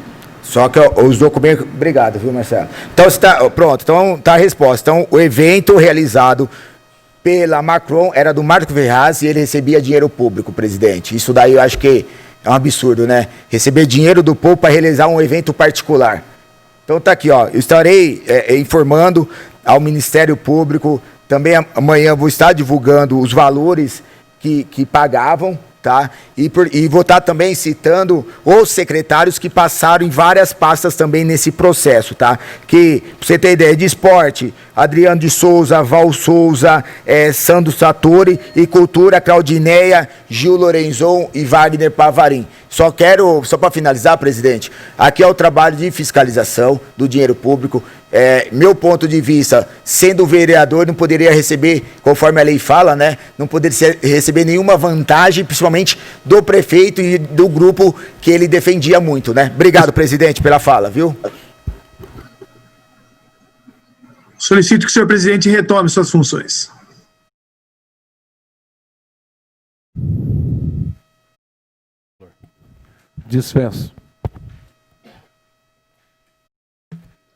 Só que os documentos... Obrigado, viu, Marcelo? Então, pronto, então está a resposta. Então, o evento realizado pela Macron era do Marco Ferraz e ele recebia dinheiro público, presidente. Isso daí eu acho que é um absurdo, né? Receber dinheiro do povo para realizar um evento particular. Então tá aqui, ó. Eu estarei informando ao Ministério Público. Também amanhã vou estar divulgando os valores que pagavam, tá? E vou estar também citando os secretários que passaram em várias pastas também nesse processo, tá? Que, pra você ter ideia, de esporte, Adriano de Souza, Val Souza, Sandro Satori, e cultura, Claudineia, Gil Lorenzon e Wagner Pavarim. Só para finalizar, presidente, aqui é o trabalho de fiscalização do dinheiro público. Meu ponto de vista, sendo vereador, não poderia receber, conforme a lei fala, né? Não poderia receber nenhuma vantagem, principalmente do prefeito e do grupo que ele defendia muito, né? Obrigado, presidente, pela fala, viu? Solicito que o senhor presidente retome suas funções. Dispenso.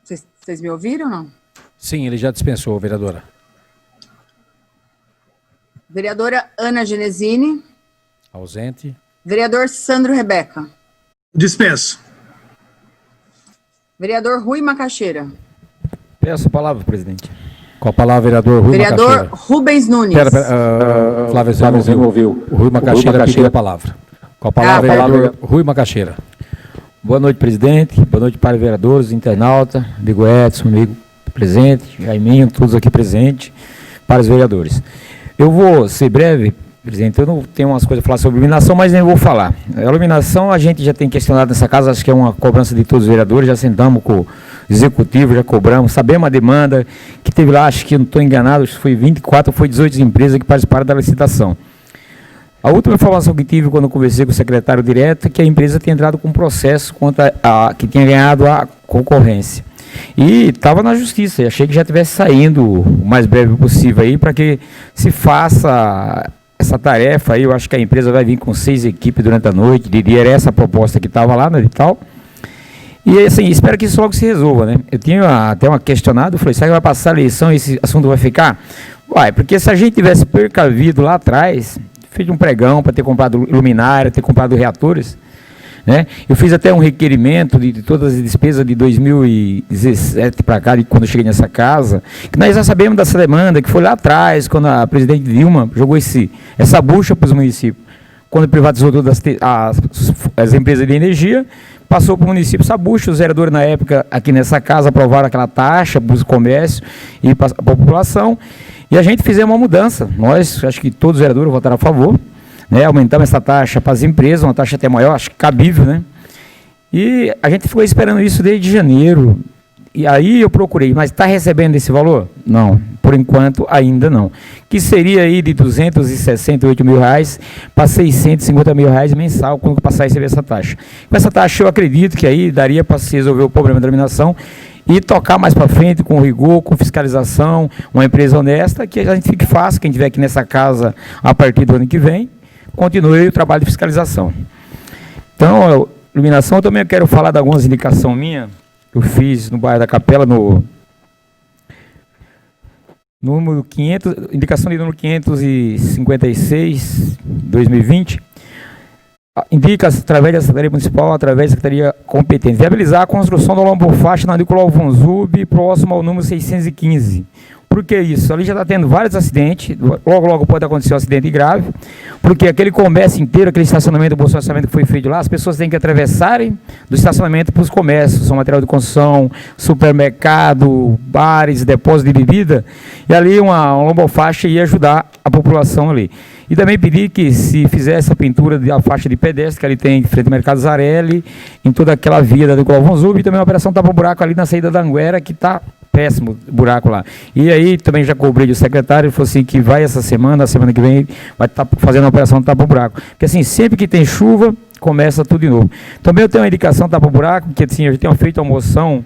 Vocês me ouviram ou não? Sim, ele já dispensou, vereadora. Vereadora Ana Genesini. Ausente. Vereador Sandro Rebeca. Dispenso. Vereador Rui Macaxeira. Peço a palavra, presidente. Com a palavra, vereador Rui Vereador Macaxeira. Rubens Nunes. Flávio, você não ouviu. O Rui Macaxeira pediu a palavra. Com a palavra, vereador Rui Macaxeira. Boa noite, presidente. Boa noite para os vereadores, internauta, amigo Edson, amigo presente, Jaiminho, todos aqui presentes, para os vereadores. Eu vou ser breve, presidente, eu não tenho umas coisas a falar sobre iluminação, mas nem vou falar. A iluminação a gente já tem questionado nessa casa, acho que é uma cobrança de todos os vereadores, já sentamos com o executivo, já cobramos, sabemos a demanda que teve lá, acho que não estou enganado, acho que foi 24 ou foi 18 empresas que participaram da licitação. A última informação que tive quando eu conversei com o secretário direto é que a empresa tinha entrado com um processo contra que tinha ganhado a concorrência. E estava na justiça, e achei que já estivesse saindo o mais breve possível aí, para que se faça essa tarefa aí. Eu acho que a empresa vai vir com 6 equipes durante a noite, diria, era essa a proposta que estava lá no edital. E assim, espero que isso logo se resolva, né? Eu tinha até uma questionado, falei, será que vai passar a eleição e esse assunto vai ficar? Uai, porque se a gente tivesse precavido lá atrás, feito um pregão para ter comprado luminária, ter comprado reatores, né? Eu fiz até um requerimento de todas as despesas de 2017 para cá, de quando eu cheguei nessa casa, que nós já sabemos dessa demanda, que foi lá atrás, quando a presidente Dilma jogou essa bucha para os municípios. Quando privatizou todas as empresas de energia, passou para o município essa bucha. Os vereadores, na época, aqui nessa casa, aprovaram aquela taxa para os comércios e para a população. E a gente fizemos uma mudança. Nós, acho que todos os vereadores votaram a favor, né? Aumentamos essa taxa para as empresas, uma taxa até maior, acho que cabível, né? E a gente ficou esperando isso desde janeiro. E aí eu procurei, mas está recebendo esse valor? Não, por enquanto ainda não. Que seria aí de R$268 mil para R$650 mil mensal quando passar a receber essa taxa. Com essa taxa eu acredito que aí daria para se resolver o problema da iluminação e tocar mais para frente com rigor, com fiscalização, uma empresa honesta, que a gente fique fácil, quem estiver aqui nessa casa a partir do ano que vem, continue o trabalho de fiscalização. Então, iluminação, eu também quero falar de algumas indicações minhas, que eu fiz no bairro da Capela, no número 500, indicação de número 556, 2020, indica, através da Secretaria Municipal, através da Secretaria competente, viabilizar a construção da lombofaixa na Nicolau Von Zub, próximo ao número 615. Por que isso? Ali já está tendo vários acidentes, logo pode acontecer um acidente grave, porque aquele comércio inteiro, aquele estacionamento, o bom estacionamento que foi feito lá, as pessoas têm que atravessarem do estacionamento para os comércios, são material de construção, supermercado, bares, depósito de bebida, e ali uma lombofaixa ia ajudar a população ali. E também pedir que se fizesse a pintura da faixa de pedestre que ali tem em frente ao Mercado Zarelli, em toda aquela via da do Clovão Zub, e também a operação tapa-buraco ali na saída da Anguera, que está péssimo buraco lá. E aí também já cobrei do secretário, ele falou assim que vai essa semana, a semana que vem, vai estar fazendo a operação tapa-buraco. Porque assim, sempre que tem chuva, começa tudo de novo. Também eu tenho uma indicação tapa-buraco, porque assim, eu tenho feito uma moção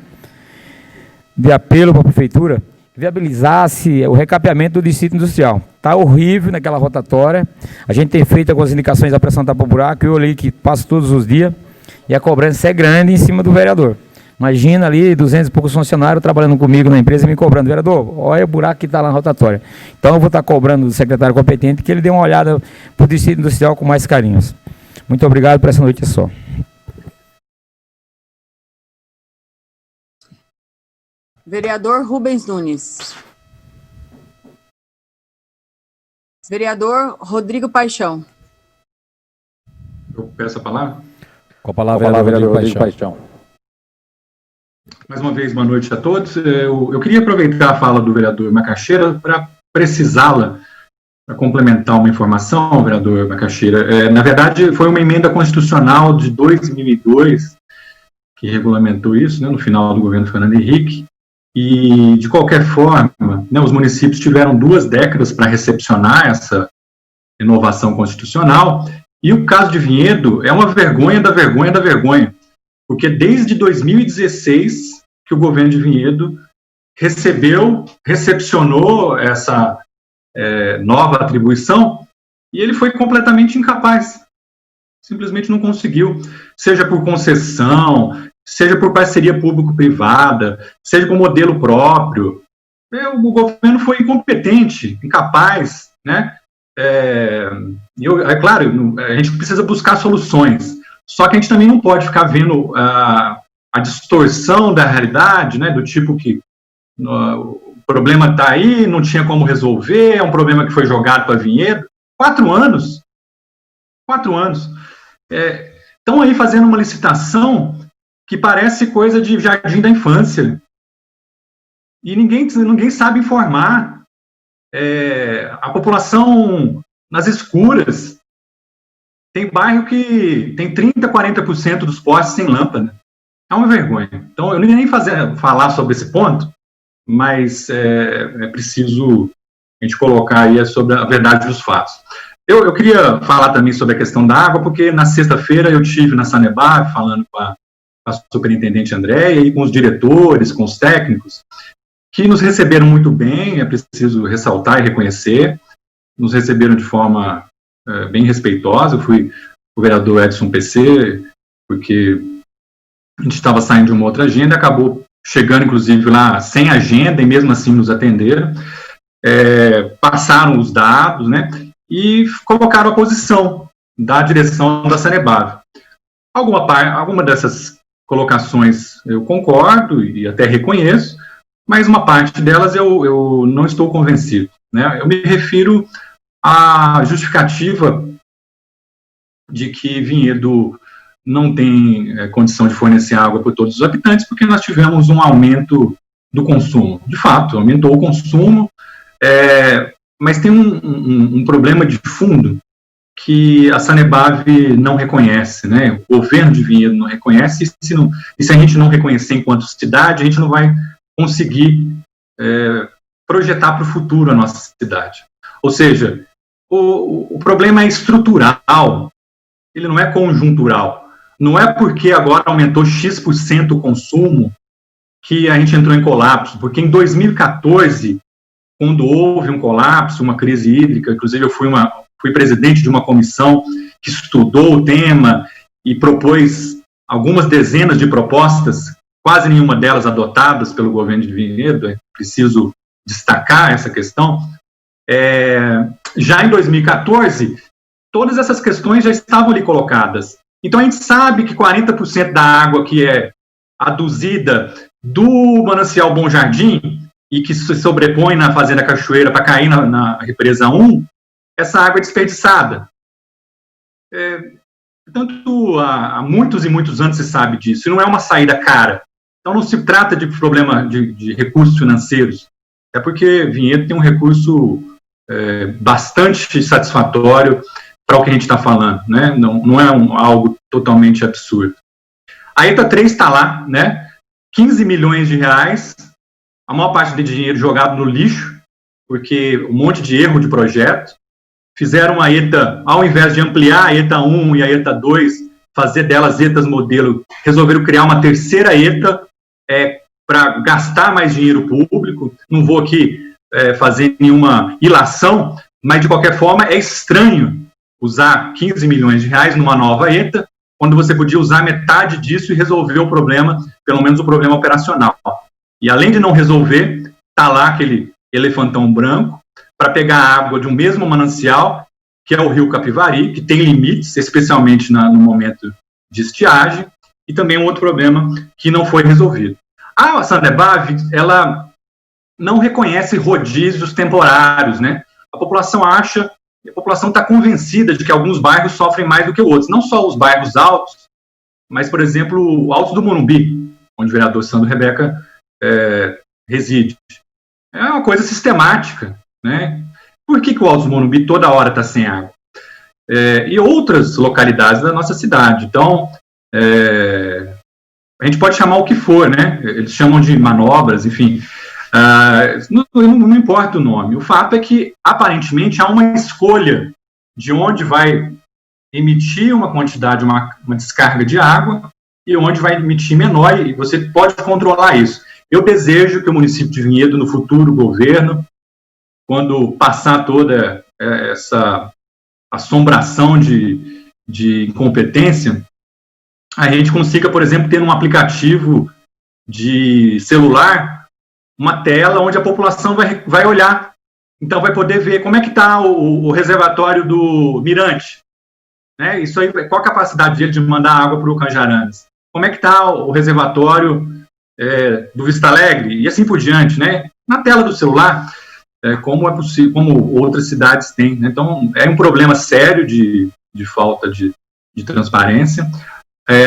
de apelo para a prefeitura, viabilizasse o recapeamento do distrito industrial. Está horrível naquela rotatória. A gente tem feito algumas indicações da pressão tapa-buraco, eu olhei que passo todos os dias, e a cobrança é grande em cima do vereador. Imagina ali 200 e poucos funcionários trabalhando comigo na empresa e me cobrando. Vereador, olha o buraco que está lá na rotatória. Então eu vou estar cobrando do secretário competente que ele dê uma olhada para o distrito industrial com mais carinhos. Muito obrigado por essa noite só. Vereador Rubens Nunes. Vereador Rodrigo Paixão. Eu peço a palavra. Com a palavra, vereador Rodrigo Paixão. Mais uma vez, boa noite a todos. Eu queria aproveitar a fala do vereador Macaxeira para precisá-la, para complementar uma informação, vereador Macaxeira. Na verdade, foi uma emenda constitucional de 2002 que regulamentou isso, né, no final do governo Fernando Henrique, e, de qualquer forma, né, os municípios tiveram 2 décadas para recepcionar essa inovação constitucional, e o caso de Vinhedo é uma vergonha da vergonha da vergonha, porque desde 2016 que o governo de Vinhedo recepcionou essa nova atribuição, e ele foi completamente incapaz. Simplesmente não conseguiu, seja por concessão, seja por parceria público-privada, seja com modelo próprio. O governo foi incompetente, incapaz, né? Claro, a gente precisa buscar soluções, só que a gente também não pode ficar vendo a distorção da realidade, né, do tipo que o problema está aí, não tinha como resolver, é um problema que foi jogado para Vinhedo. 4 anos. 4 anos. Estão aí fazendo uma licitação que parece coisa de jardim da infância. E ninguém sabe informar. A população nas escuras. Tem bairro que tem 30%, 40% dos postes sem lâmpada. É uma vergonha. Então, eu não ia nem falar sobre esse ponto, mas é preciso a gente colocar aí sobre a verdade dos fatos. Eu queria falar também sobre a questão da água, porque na sexta-feira eu estive na Sanepar falando com a superintendente Andréia e com os diretores, com os técnicos, que nos receberam muito bem, é preciso ressaltar e reconhecer, nos receberam de forma bem respeitosa. Eu fui o vereador Edson PC, porque a gente estava saindo de uma outra agenda, acabou chegando, inclusive, lá sem agenda, e mesmo assim nos atenderam, passaram os dados, né, e colocaram a posição da direção da Sanepar. Alguma dessas colocações eu concordo e até reconheço, mas uma parte delas eu não estou convencido, né? Eu me refiro à justificativa de que Vinhedo não tem condição de fornecer água para todos os habitantes, porque nós tivemos um aumento do consumo. De fato, aumentou o consumo, mas tem um problema de fundo que a Sanepar não reconhece, né? O governo de Vinhedo não reconhece, e se a gente não reconhecer enquanto cidade, a gente não vai conseguir projetar para o futuro a nossa cidade. Ou seja, o problema é estrutural, ele não é conjuntural. Não é porque agora aumentou X% o consumo que a gente entrou em colapso, porque em 2014, quando houve um colapso, uma crise hídrica, inclusive eu fui presidente de uma comissão que estudou o tema e propôs algumas dezenas de propostas, quase nenhuma delas adotadas pelo governo de Vinhedo, é preciso destacar essa questão. Já em 2014, todas essas questões já estavam ali colocadas. Então, a gente sabe que 40% da água que é aduzida do manancial Bom Jardim e que se sobrepõe na Fazenda Cachoeira para cair na represa 1, essa água é desperdiçada. Portanto, há muitos e muitos anos se sabe disso, e não é uma saída cara. Então, não se trata de problema de recursos financeiros, é porque Vinhedo tem um recurso bastante satisfatório para o que a gente está falando, né? Não é algo totalmente absurdo. A ETA 3 está lá, né? 15 milhões de reais, a maior parte do dinheiro jogado no lixo, porque um monte de erro de projeto. Fizeram a ETA, ao invés de ampliar a ETA 1 e a ETA 2, fazer delas ETAs modelo, resolveram criar uma terceira ETA para gastar mais dinheiro público. Não vou aqui fazer nenhuma ilação, mas de qualquer forma é estranho usar 15 milhões de reais numa nova ETA, quando você podia usar metade disso e resolver o problema, pelo menos o problema operacional. E além de não resolver, está lá aquele elefantão branco para pegar a água de um mesmo manancial, que é o rio Capivari, que tem limites, especialmente no momento de estiagem, e também um outro problema que não foi resolvido. A Sandebav, ela não reconhece rodízios temporários, né? A população está convencida de que alguns bairros sofrem mais do que outros, não só os bairros altos, mas, por exemplo, o Alto do Morumbi, onde o vereador Sandro Rebeca reside. É uma coisa sistemática, né? Por que o Alto do Morumbi toda hora está sem água? E outras localidades da nossa cidade. Então, a gente pode chamar o que for, né? Eles chamam de manobras, enfim. Não importa o nome. O fato é que, aparentemente, há uma escolha de onde vai emitir uma quantidade, uma descarga de água e onde vai emitir menor, e você pode controlar isso. Eu desejo que o município de Vinhedo, no futuro governo, quando passar toda essa assombração de incompetência, a gente consiga, por exemplo, ter um aplicativo de celular, uma tela onde a população vai olhar. Então vai poder ver como é que está o reservatório do Mirante. Né? Isso aí, qual a capacidade dele de mandar água para o Canjaranas? Como é que está o reservatório do Vista Alegre? E assim por diante, né? Na tela do celular, como é possível, como outras cidades têm. Né? Então, é um problema sério de falta de transparência.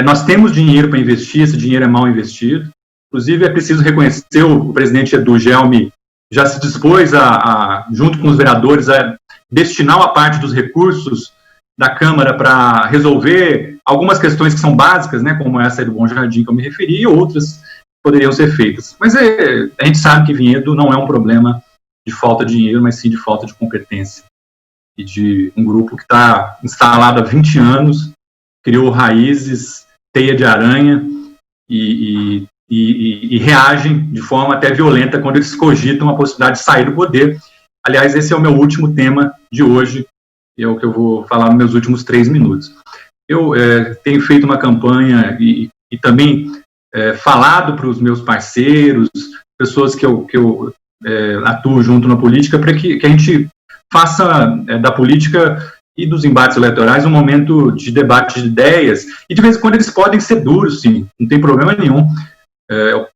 Nós temos dinheiro para investir, esse dinheiro é mal investido. Inclusive, é preciso reconhecer, o presidente Edu Gelmi já se dispôs, junto com os vereadores, a destinar uma parte dos recursos da Câmara para resolver algumas questões que são básicas, né, como essa aí do Bom Jardim que eu me referi, e outras poderiam ser feitas. Mas a gente sabe que Vinhedo não é um problema de falta de dinheiro, mas sim de falta de competência. E de um grupo que está instalado há 20 anos, criou raízes, teia de aranha, e reagem de forma até violenta quando eles cogitam a possibilidade de sair do poder. Aliás, esse é o meu último tema de hoje, é o que eu vou falar nos meus últimos 3 minutos. Eu tenho feito uma campanha e também falado para os meus parceiros, pessoas que eu atuo junto na política, para que a gente faça da política e dos embates eleitorais um momento de debate de ideias, e de vez em quando eles podem ser duros, sim, não tem problema nenhum.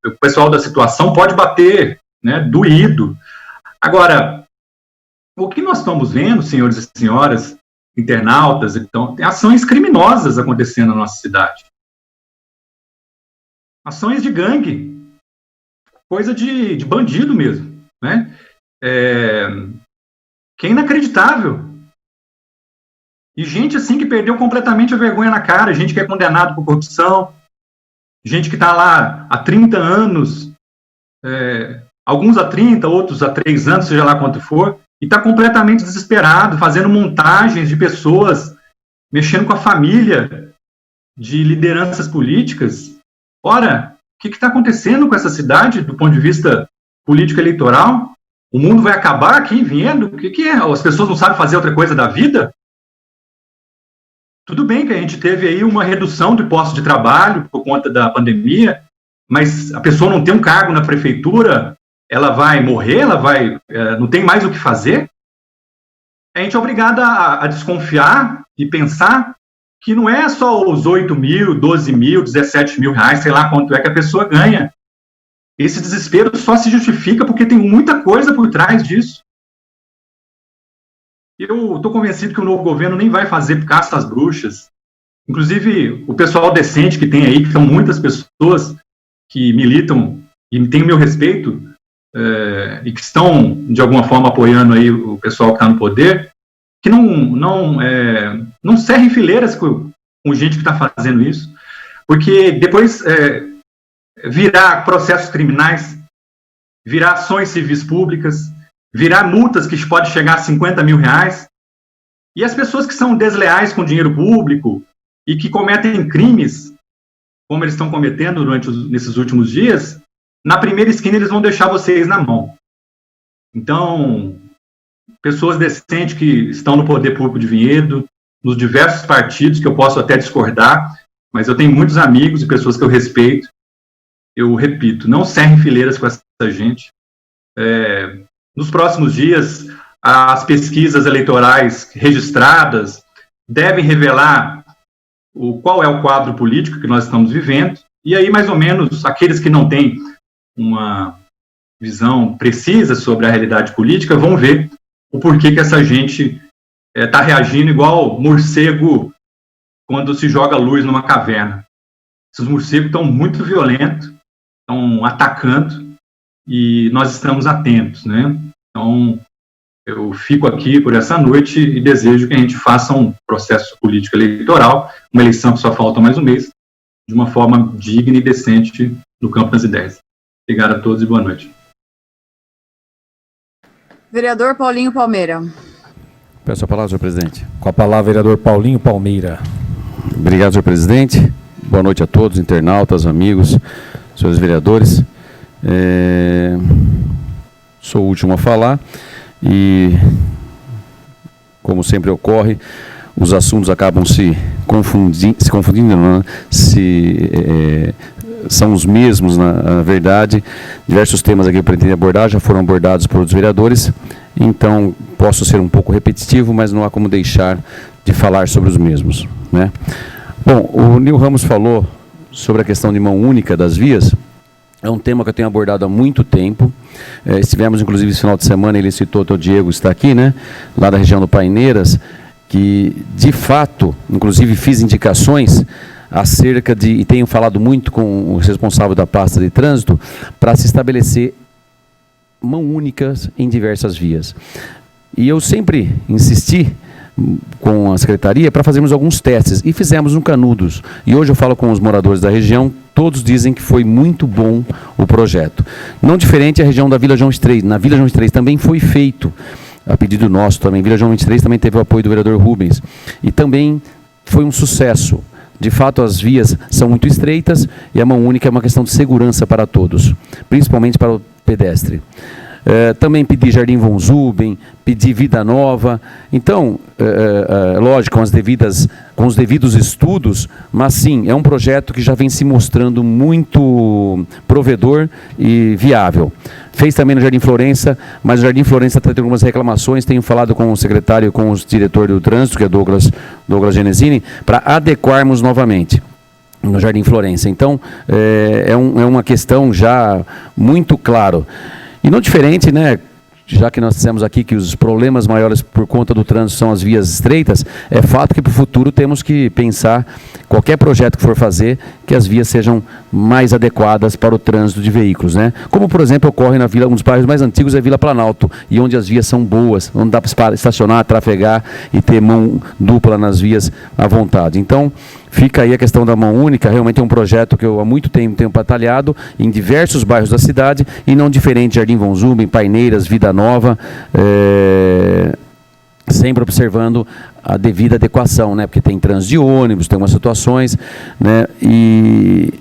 O pessoal da situação pode bater, né, doído. Agora, o que nós estamos vendo, senhores e senhoras, internautas, então, tem ações criminosas acontecendo na nossa cidade. Ações de gangue, coisa de bandido mesmo, né? Que é inacreditável. E gente assim que perdeu completamente a vergonha na cara, gente que é condenado por corrupção, gente que está lá há 30 anos, alguns há 30, outros há 3 anos, seja lá quanto for, e está completamente desesperado, fazendo montagens de pessoas, mexendo com a família de lideranças políticas. Ora, o que está acontecendo com essa cidade do ponto de vista político-eleitoral? O mundo vai acabar aqui em Vinhedo? O que é? As pessoas não sabem fazer outra coisa da vida? Tudo bem que a gente teve aí uma redução de postos de trabalho por conta da pandemia, mas a pessoa não tem um cargo na prefeitura, ela vai morrer, não tem mais o que fazer? A gente é obrigado a desconfiar e pensar que não é só os 8 mil, 12 mil, 17 mil reais, sei lá quanto é que a pessoa ganha. Esse desespero só se justifica porque tem muita coisa por trás disso. Eu estou convencido que o novo governo nem vai fazer caça às bruxas. Inclusive, o pessoal decente que tem aí, que são muitas pessoas que militam e têm o meu respeito, e que estão, de alguma forma, apoiando aí o pessoal que está no poder, que não cerrem fileiras com gente que está fazendo isso, porque depois virar processos criminais, virar ações civis públicas, virar multas que podem chegar a 50 mil reais, e as pessoas que são desleais com dinheiro público e que cometem crimes, como eles estão cometendo nesses últimos dias, na primeira esquina eles vão deixar vocês na mão. Então, pessoas decentes que estão no poder público de Vinhedo, nos diversos partidos, que eu posso até discordar, mas eu tenho muitos amigos e pessoas que eu respeito. Eu repito, não cerrem fileiras com essa gente. Nos próximos dias, as pesquisas eleitorais registradas devem revelar qual é o quadro político que nós estamos vivendo, e aí, mais ou menos, aqueles que não têm uma visão precisa sobre a realidade política vão ver o porquê que essa gente está reagindo igual morcego quando se joga luz numa caverna. Esses morcegos estão muito violentos, estão atacando, e nós estamos atentos, né? Então, eu fico aqui por essa noite e desejo que a gente faça um processo político eleitoral, uma eleição que só falta mais um mês, de uma forma digna e decente no campo das ideias. Obrigado a todos e boa noite. Vereador Paulinho Palmeira. Peço a palavra, senhor presidente. Com a palavra, vereador Paulinho Palmeira. Obrigado, senhor presidente. Boa noite a todos, internautas, amigos, senhores vereadores. Sou o último a falar e, como sempre ocorre, os assuntos acabam se confundindo, né? São os mesmos, na verdade. Diversos temas aqui que eu pretendi abordar já foram abordados por outros vereadores, então posso ser um pouco repetitivo, mas não há como deixar de falar sobre os mesmos, né? Bom, o Nil Ramos falou sobre a questão de mão única das vias. É um tema que eu tenho abordado há muito tempo. Estivemos, inclusive, esse final de semana, ele citou, o Diego está aqui, né? Lá da região do Paineiras, que, de fato, inclusive fiz indicações acerca de, e tenho falado muito com o responsável da pasta de trânsito, para se estabelecer mão únicas em diversas vias. E eu sempre insisti com a secretaria para fazermos alguns testes, e fizemos no Canudos. E hoje eu falo com os moradores da região, todos dizem que foi muito bom o projeto. Não diferente a região da Vila João 23. Na Vila João 23 também foi feito, a pedido nosso também. Vila João 23 também teve o apoio do vereador Rubens. E também foi um sucesso. De fato, as vias são muito estreitas e a mão única é uma questão de segurança para todos, principalmente para o pedestre. Também pedi Jardim Von Zuben, pedi Vida Nova. Então, lógico, com os devidos estudos, mas sim, é um projeto que já vem se mostrando muito provedor e viável. Fez também no Jardim Florença, mas o Jardim Florença está tendo algumas reclamações. Tenho falado com o secretário e com o diretor do trânsito, que é Douglas Genesini, para adequarmos novamente no Jardim Florença. Então, é uma questão já muito claro. E não diferente, né, já que nós dissemos aqui que os problemas maiores por conta do trânsito são as vias estreitas, é fato que para o futuro temos que pensar, qualquer projeto que for fazer, que as vias sejam mais adequadas para o trânsito de veículos, né? Como, por exemplo, ocorre na Vila, um dos bairros mais antigos é Vila Planalto, e onde as vias são boas, onde dá para estacionar, trafegar e ter mão dupla nas vias à vontade. Então, fica aí a questão da mão única. Realmente é um projeto que eu há muito tempo tenho batalhado em diversos bairros da cidade, e não diferente Jardim Von Zuben, Paineiras, Vida Nova, sempre observando a devida adequação, né? Porque tem trânsito de ônibus, tem umas situações, né? E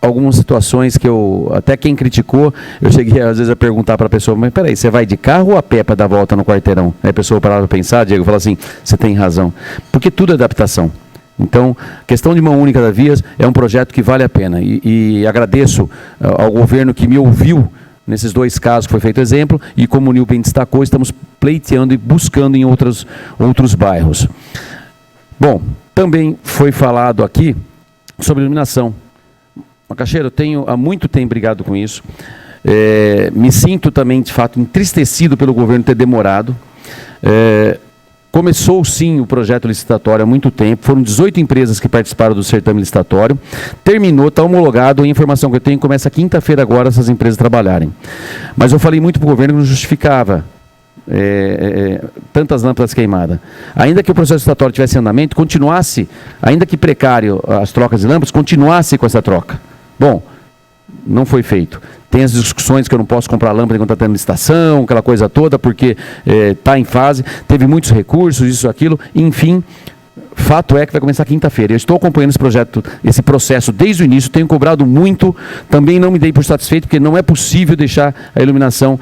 algumas situações que até quem criticou, eu cheguei às vezes a perguntar para a pessoa, mas peraí, você vai de carro ou a pé para dar volta no quarteirão? Aí a pessoa parava para pensar, Diego, fala assim, você tem razão, porque tudo é adaptação. Então, questão de mão única das vias é um projeto que vale a pena, e agradeço ao governo que me ouviu nesses dois casos que foi feito exemplo, e como o Nil bem destacou, estamos pleiteando e buscando em outros bairros. Bom, também foi falado aqui sobre iluminação. Macaxeira, eu tenho há muito tempo brigado com isso. Me sinto também, de fato, entristecido pelo governo ter demorado. começou sim o projeto licitatório há muito tempo, foram 18 empresas que participaram do certame licitatório, terminou, está homologado, a informação que eu tenho começa quinta-feira agora essas empresas trabalharem. Mas eu falei muito para o governo que não justificava tantas lâmpadas queimadas. Ainda que o processo licitatório tivesse em andamento, continuasse, ainda que precário as trocas de lâmpadas, continuasse com essa troca. Bom, não foi feito. Tem as discussões que eu não posso comprar lâmpada enquanto está tendo licitação, aquela coisa toda, porque está em fase. Teve muitos recursos, isso, aquilo. Enfim, fato é que vai começar quinta-feira. Eu estou acompanhando esse processo desde o início, tenho cobrado muito. Também não me dei por satisfeito, porque não é possível deixar a iluminação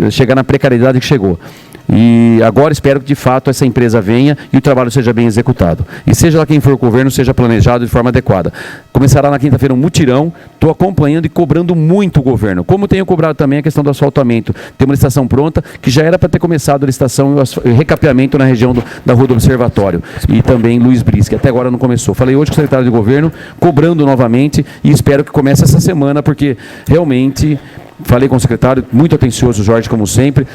chegar na precariedade que chegou. E agora espero que, de fato, essa empresa venha e o trabalho seja bem executado. E seja lá quem for o governo, seja planejado de forma adequada. Começará na quinta-feira um mutirão, estou acompanhando e cobrando muito o governo. Como tenho cobrado também a questão do asfaltamento. Tem uma licitação pronta, que já era para ter começado a licitação e o recapeamento na região da Rua do Observatório. E também Luiz Brice, que até agora não começou. Falei hoje com o secretário de governo, cobrando novamente, e espero que comece essa semana, porque realmente... Falei com o secretário, muito atencioso, Jorge, como sempre,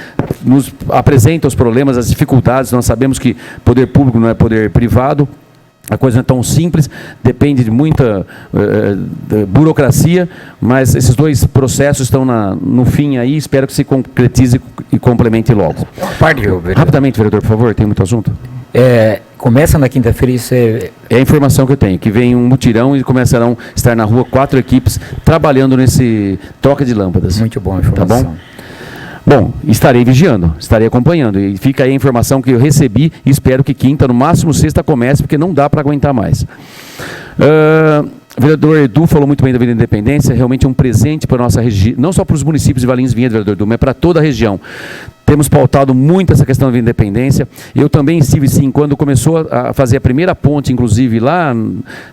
nos apresenta os problemas, as dificuldades. Nós sabemos que poder público não é poder privado, a coisa não é tão simples, depende de muita burocracia, mas esses dois processos estão no fim aí, espero que se concretize e complemente logo. Rapidamente, vereador, por favor, tem muito assunto. Começa na quinta-feira, isso é a informação que eu tenho, que vem um mutirão e começarão a estar na rua 4 equipes trabalhando nesse troca de lâmpadas. Muito bom a informação. Tá bom? Bom, estarei vigiando, estarei acompanhando. E fica aí a informação que eu recebi e espero que quinta, no máximo sexta, comece, porque não dá para aguentar mais. O vereador Edu falou muito bem da Avenida Independência, realmente é um presente para a nossa região, não só para os municípios de Valinhos e Vinhedo, vereador Edu, mas para toda a região. Temos pautado muito essa questão da Independência. Eu também estive, sim, quando começou a fazer a primeira ponte, inclusive, lá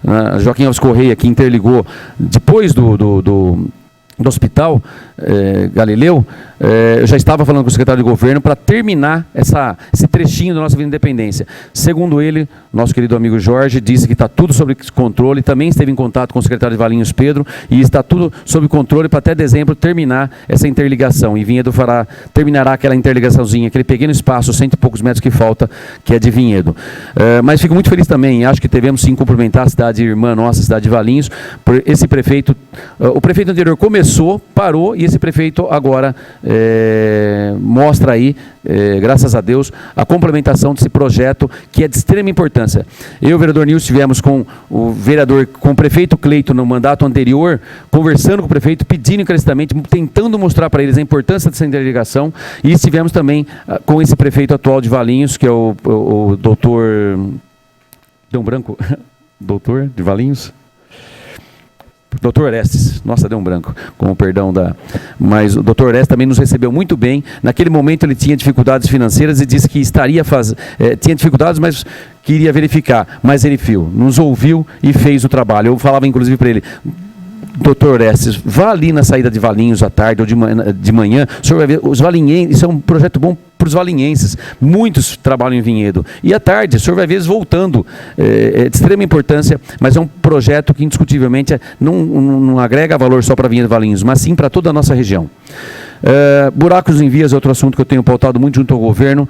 na Joaquim Alves Correia, que interligou, depois do hospital Galileu, eu já estava falando com o secretário de governo para terminar esse trechinho da nossa Avenida Independência. Segundo ele, nosso querido amigo Jorge disse que está tudo sob controle, também esteve em contato com o secretário de Valinhos, Pedro, e está tudo sob controle para até dezembro terminar essa interligação. E Vinhedo terminará aquela interligaçãozinha, aquele pequeno espaço, 100 e poucos metros que falta, que é de Vinhedo. Mas fico muito feliz também, acho que devemos sim cumprimentar a cidade irmã nossa, a cidade de Valinhos, por esse prefeito. O prefeito anterior começou, parou, e esse prefeito agora mostra aí, graças a Deus, a complementação desse projeto que é de extrema importância. Eu e o vereador Nilson estivemos com o prefeito Cleito no mandato anterior, conversando com o prefeito, pedindo encarecidamente, tentando mostrar para eles a importância dessa interligação, e estivemos também com esse prefeito atual de Valinhos, que é o doutor... Deu um branco? Doutor de Valinhos? Doutor Orestes, nossa, deu um branco, com o perdão mas o doutor Orestes também nos recebeu muito bem. Naquele momento ele tinha dificuldades financeiras e disse que tinha dificuldades, mas queria verificar, mas ele nos ouviu e fez o trabalho. Eu falava inclusive para ele: doutor Orestes, vá ali na saída de Valinhos à tarde ou de manhã, o senhor vai ver, os valinhenses, isso é um projeto bom para os valinhenses, muitos trabalham em Vinhedo, e à tarde o senhor vai ver eles voltando, é de extrema importância, mas é um projeto que indiscutivelmente não agrega valor só para Vinhedo e Valinhos, mas sim para toda a nossa região. Buracos em vias é outro assunto que eu tenho pautado muito junto ao governo.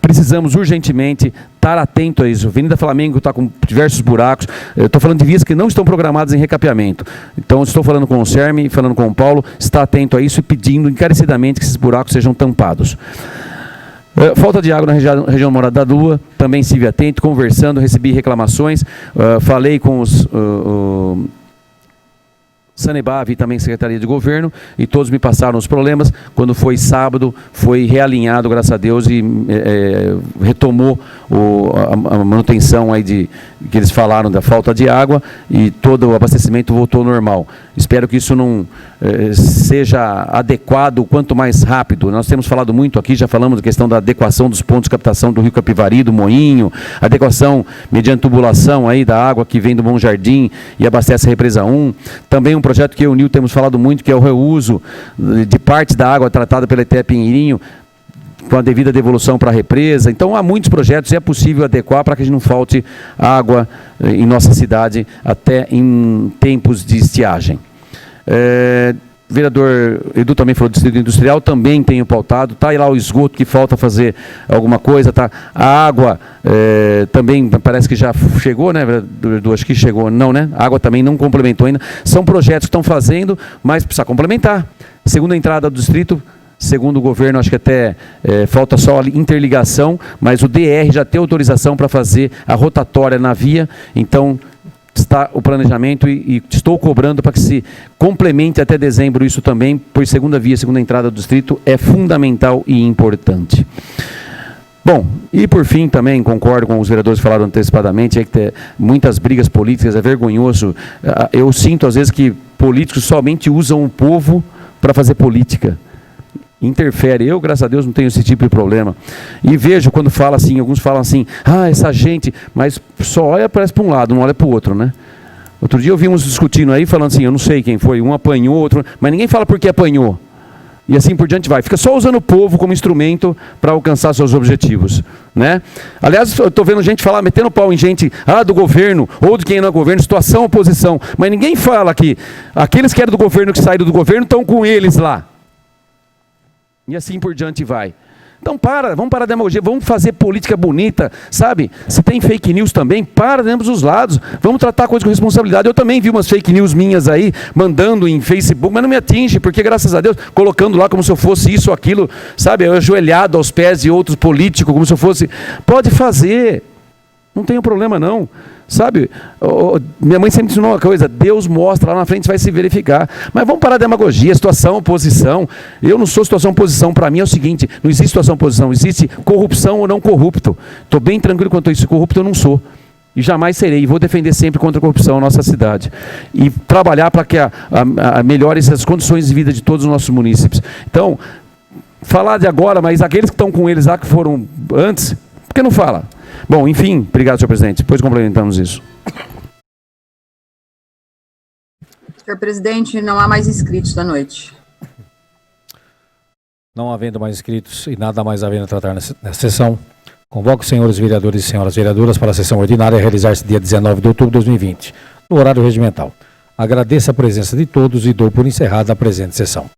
Precisamos urgentemente estar atento a isso. A Avenida Flamengo está com diversos buracos. Eu estou falando de vias que não estão programadas em recapeamento. Então, estou falando com o CERM, falando com o Paulo, está atento a isso e pedindo encarecidamente que esses buracos sejam tampados. Falta de água na região Morada da Lua, também estive atento, conversando, recebi reclamações, falei com os... Sanebave e também Secretaria de Governo, e todos me passaram os problemas. Quando foi sábado, foi realinhado, graças a Deus, e retomou a manutenção aí que eles falaram da falta de água, e todo o abastecimento voltou ao normal. Espero que isso não seja adequado quanto mais rápido. Nós temos falado muito aqui, já falamos da questão da adequação dos pontos de captação do Rio Capivari, do Moinho, adequação mediante tubulação aí da água que vem do Bom Jardim e abastece a Represa 1. Também um projeto que eu e o Nil temos falado muito, que é o reuso de parte da água tratada pela ETE Pinheirinho, com a devida devolução para a represa. Então, há muitos projetos e é possível adequar para que não falte água em nossa cidade até em tempos de estiagem. vereador Edu também falou do distrito industrial, também tenho pautado, está aí lá o esgoto que falta fazer alguma coisa, tá? A água também parece que já chegou, né, vereador Edu? Acho que chegou, não, né? A água também não complementou ainda. São projetos que estão fazendo, mas precisa complementar. Segunda entrada do distrito, segundo o governo, acho que até falta só a interligação, mas o DR já tem autorização para fazer a rotatória na via, então está o planejamento e estou cobrando para que se complemente até dezembro isso também, pois segunda via, segunda entrada do distrito é fundamental e importante. Bom, e por fim também concordo com os vereadores que falaram antecipadamente, é que tem muitas brigas políticas, é vergonhoso. Eu sinto às vezes que políticos somente usam o povo para fazer política. Interfere. Eu, graças a Deus, não tenho esse tipo de problema. E vejo quando fala assim, alguns falam assim, essa gente, mas só olha, parece para um lado, não olha para o outro, né? Outro dia eu vi uns discutindo aí, falando assim, eu não sei quem foi, um apanhou, outro, mas ninguém fala por que apanhou. E assim por diante vai. Fica só usando o povo como instrumento para alcançar seus objetivos, né? Aliás, eu estou vendo gente falar, metendo pau em gente, do governo, ou de quem não é governo, situação, oposição. Mas ninguém fala que aqueles que eram do governo, que saíram do governo, estão com eles lá. E assim por diante vai. Então vamos parar a demagogia, vamos fazer política bonita, sabe? Se tem fake news também, para de ambos os lados. Vamos tratar a coisa com responsabilidade. Eu também vi umas fake news minhas aí, mandando em Facebook, mas não me atinge, porque graças a Deus, colocando lá como se eu fosse isso ou aquilo, sabe? Eu ajoelhado aos pés de outros políticos, como se eu fosse... Pode fazer, não tem problema não. Sabe, minha mãe sempre ensinou uma coisa, Deus mostra, lá na frente vai se verificar. Mas vamos parar a demagogia, situação, oposição. Eu não sou situação, oposição, para mim é o seguinte, não existe situação, oposição, existe corrupção ou não corrupto. Estou bem tranquilo quanto a isso, corrupto eu não sou. E jamais serei, e vou defender sempre contra a corrupção na nossa cidade. E trabalhar para que melhore as condições de vida de todos os nossos munícipes. Então, falar de agora, mas aqueles que estão com eles lá, que foram antes, por que não fala? Bom, enfim, obrigado, senhor presidente. Depois complementamos isso. Senhor presidente, não há mais inscritos da noite. Não havendo mais inscritos e nada mais havendo a tratar nessa sessão, convoco os senhores vereadores e senhoras vereadoras para a sessão ordinária a realizar-se dia 19 de outubro de 2020, no horário regimental. Agradeço a presença de todos e dou por encerrada a presente sessão.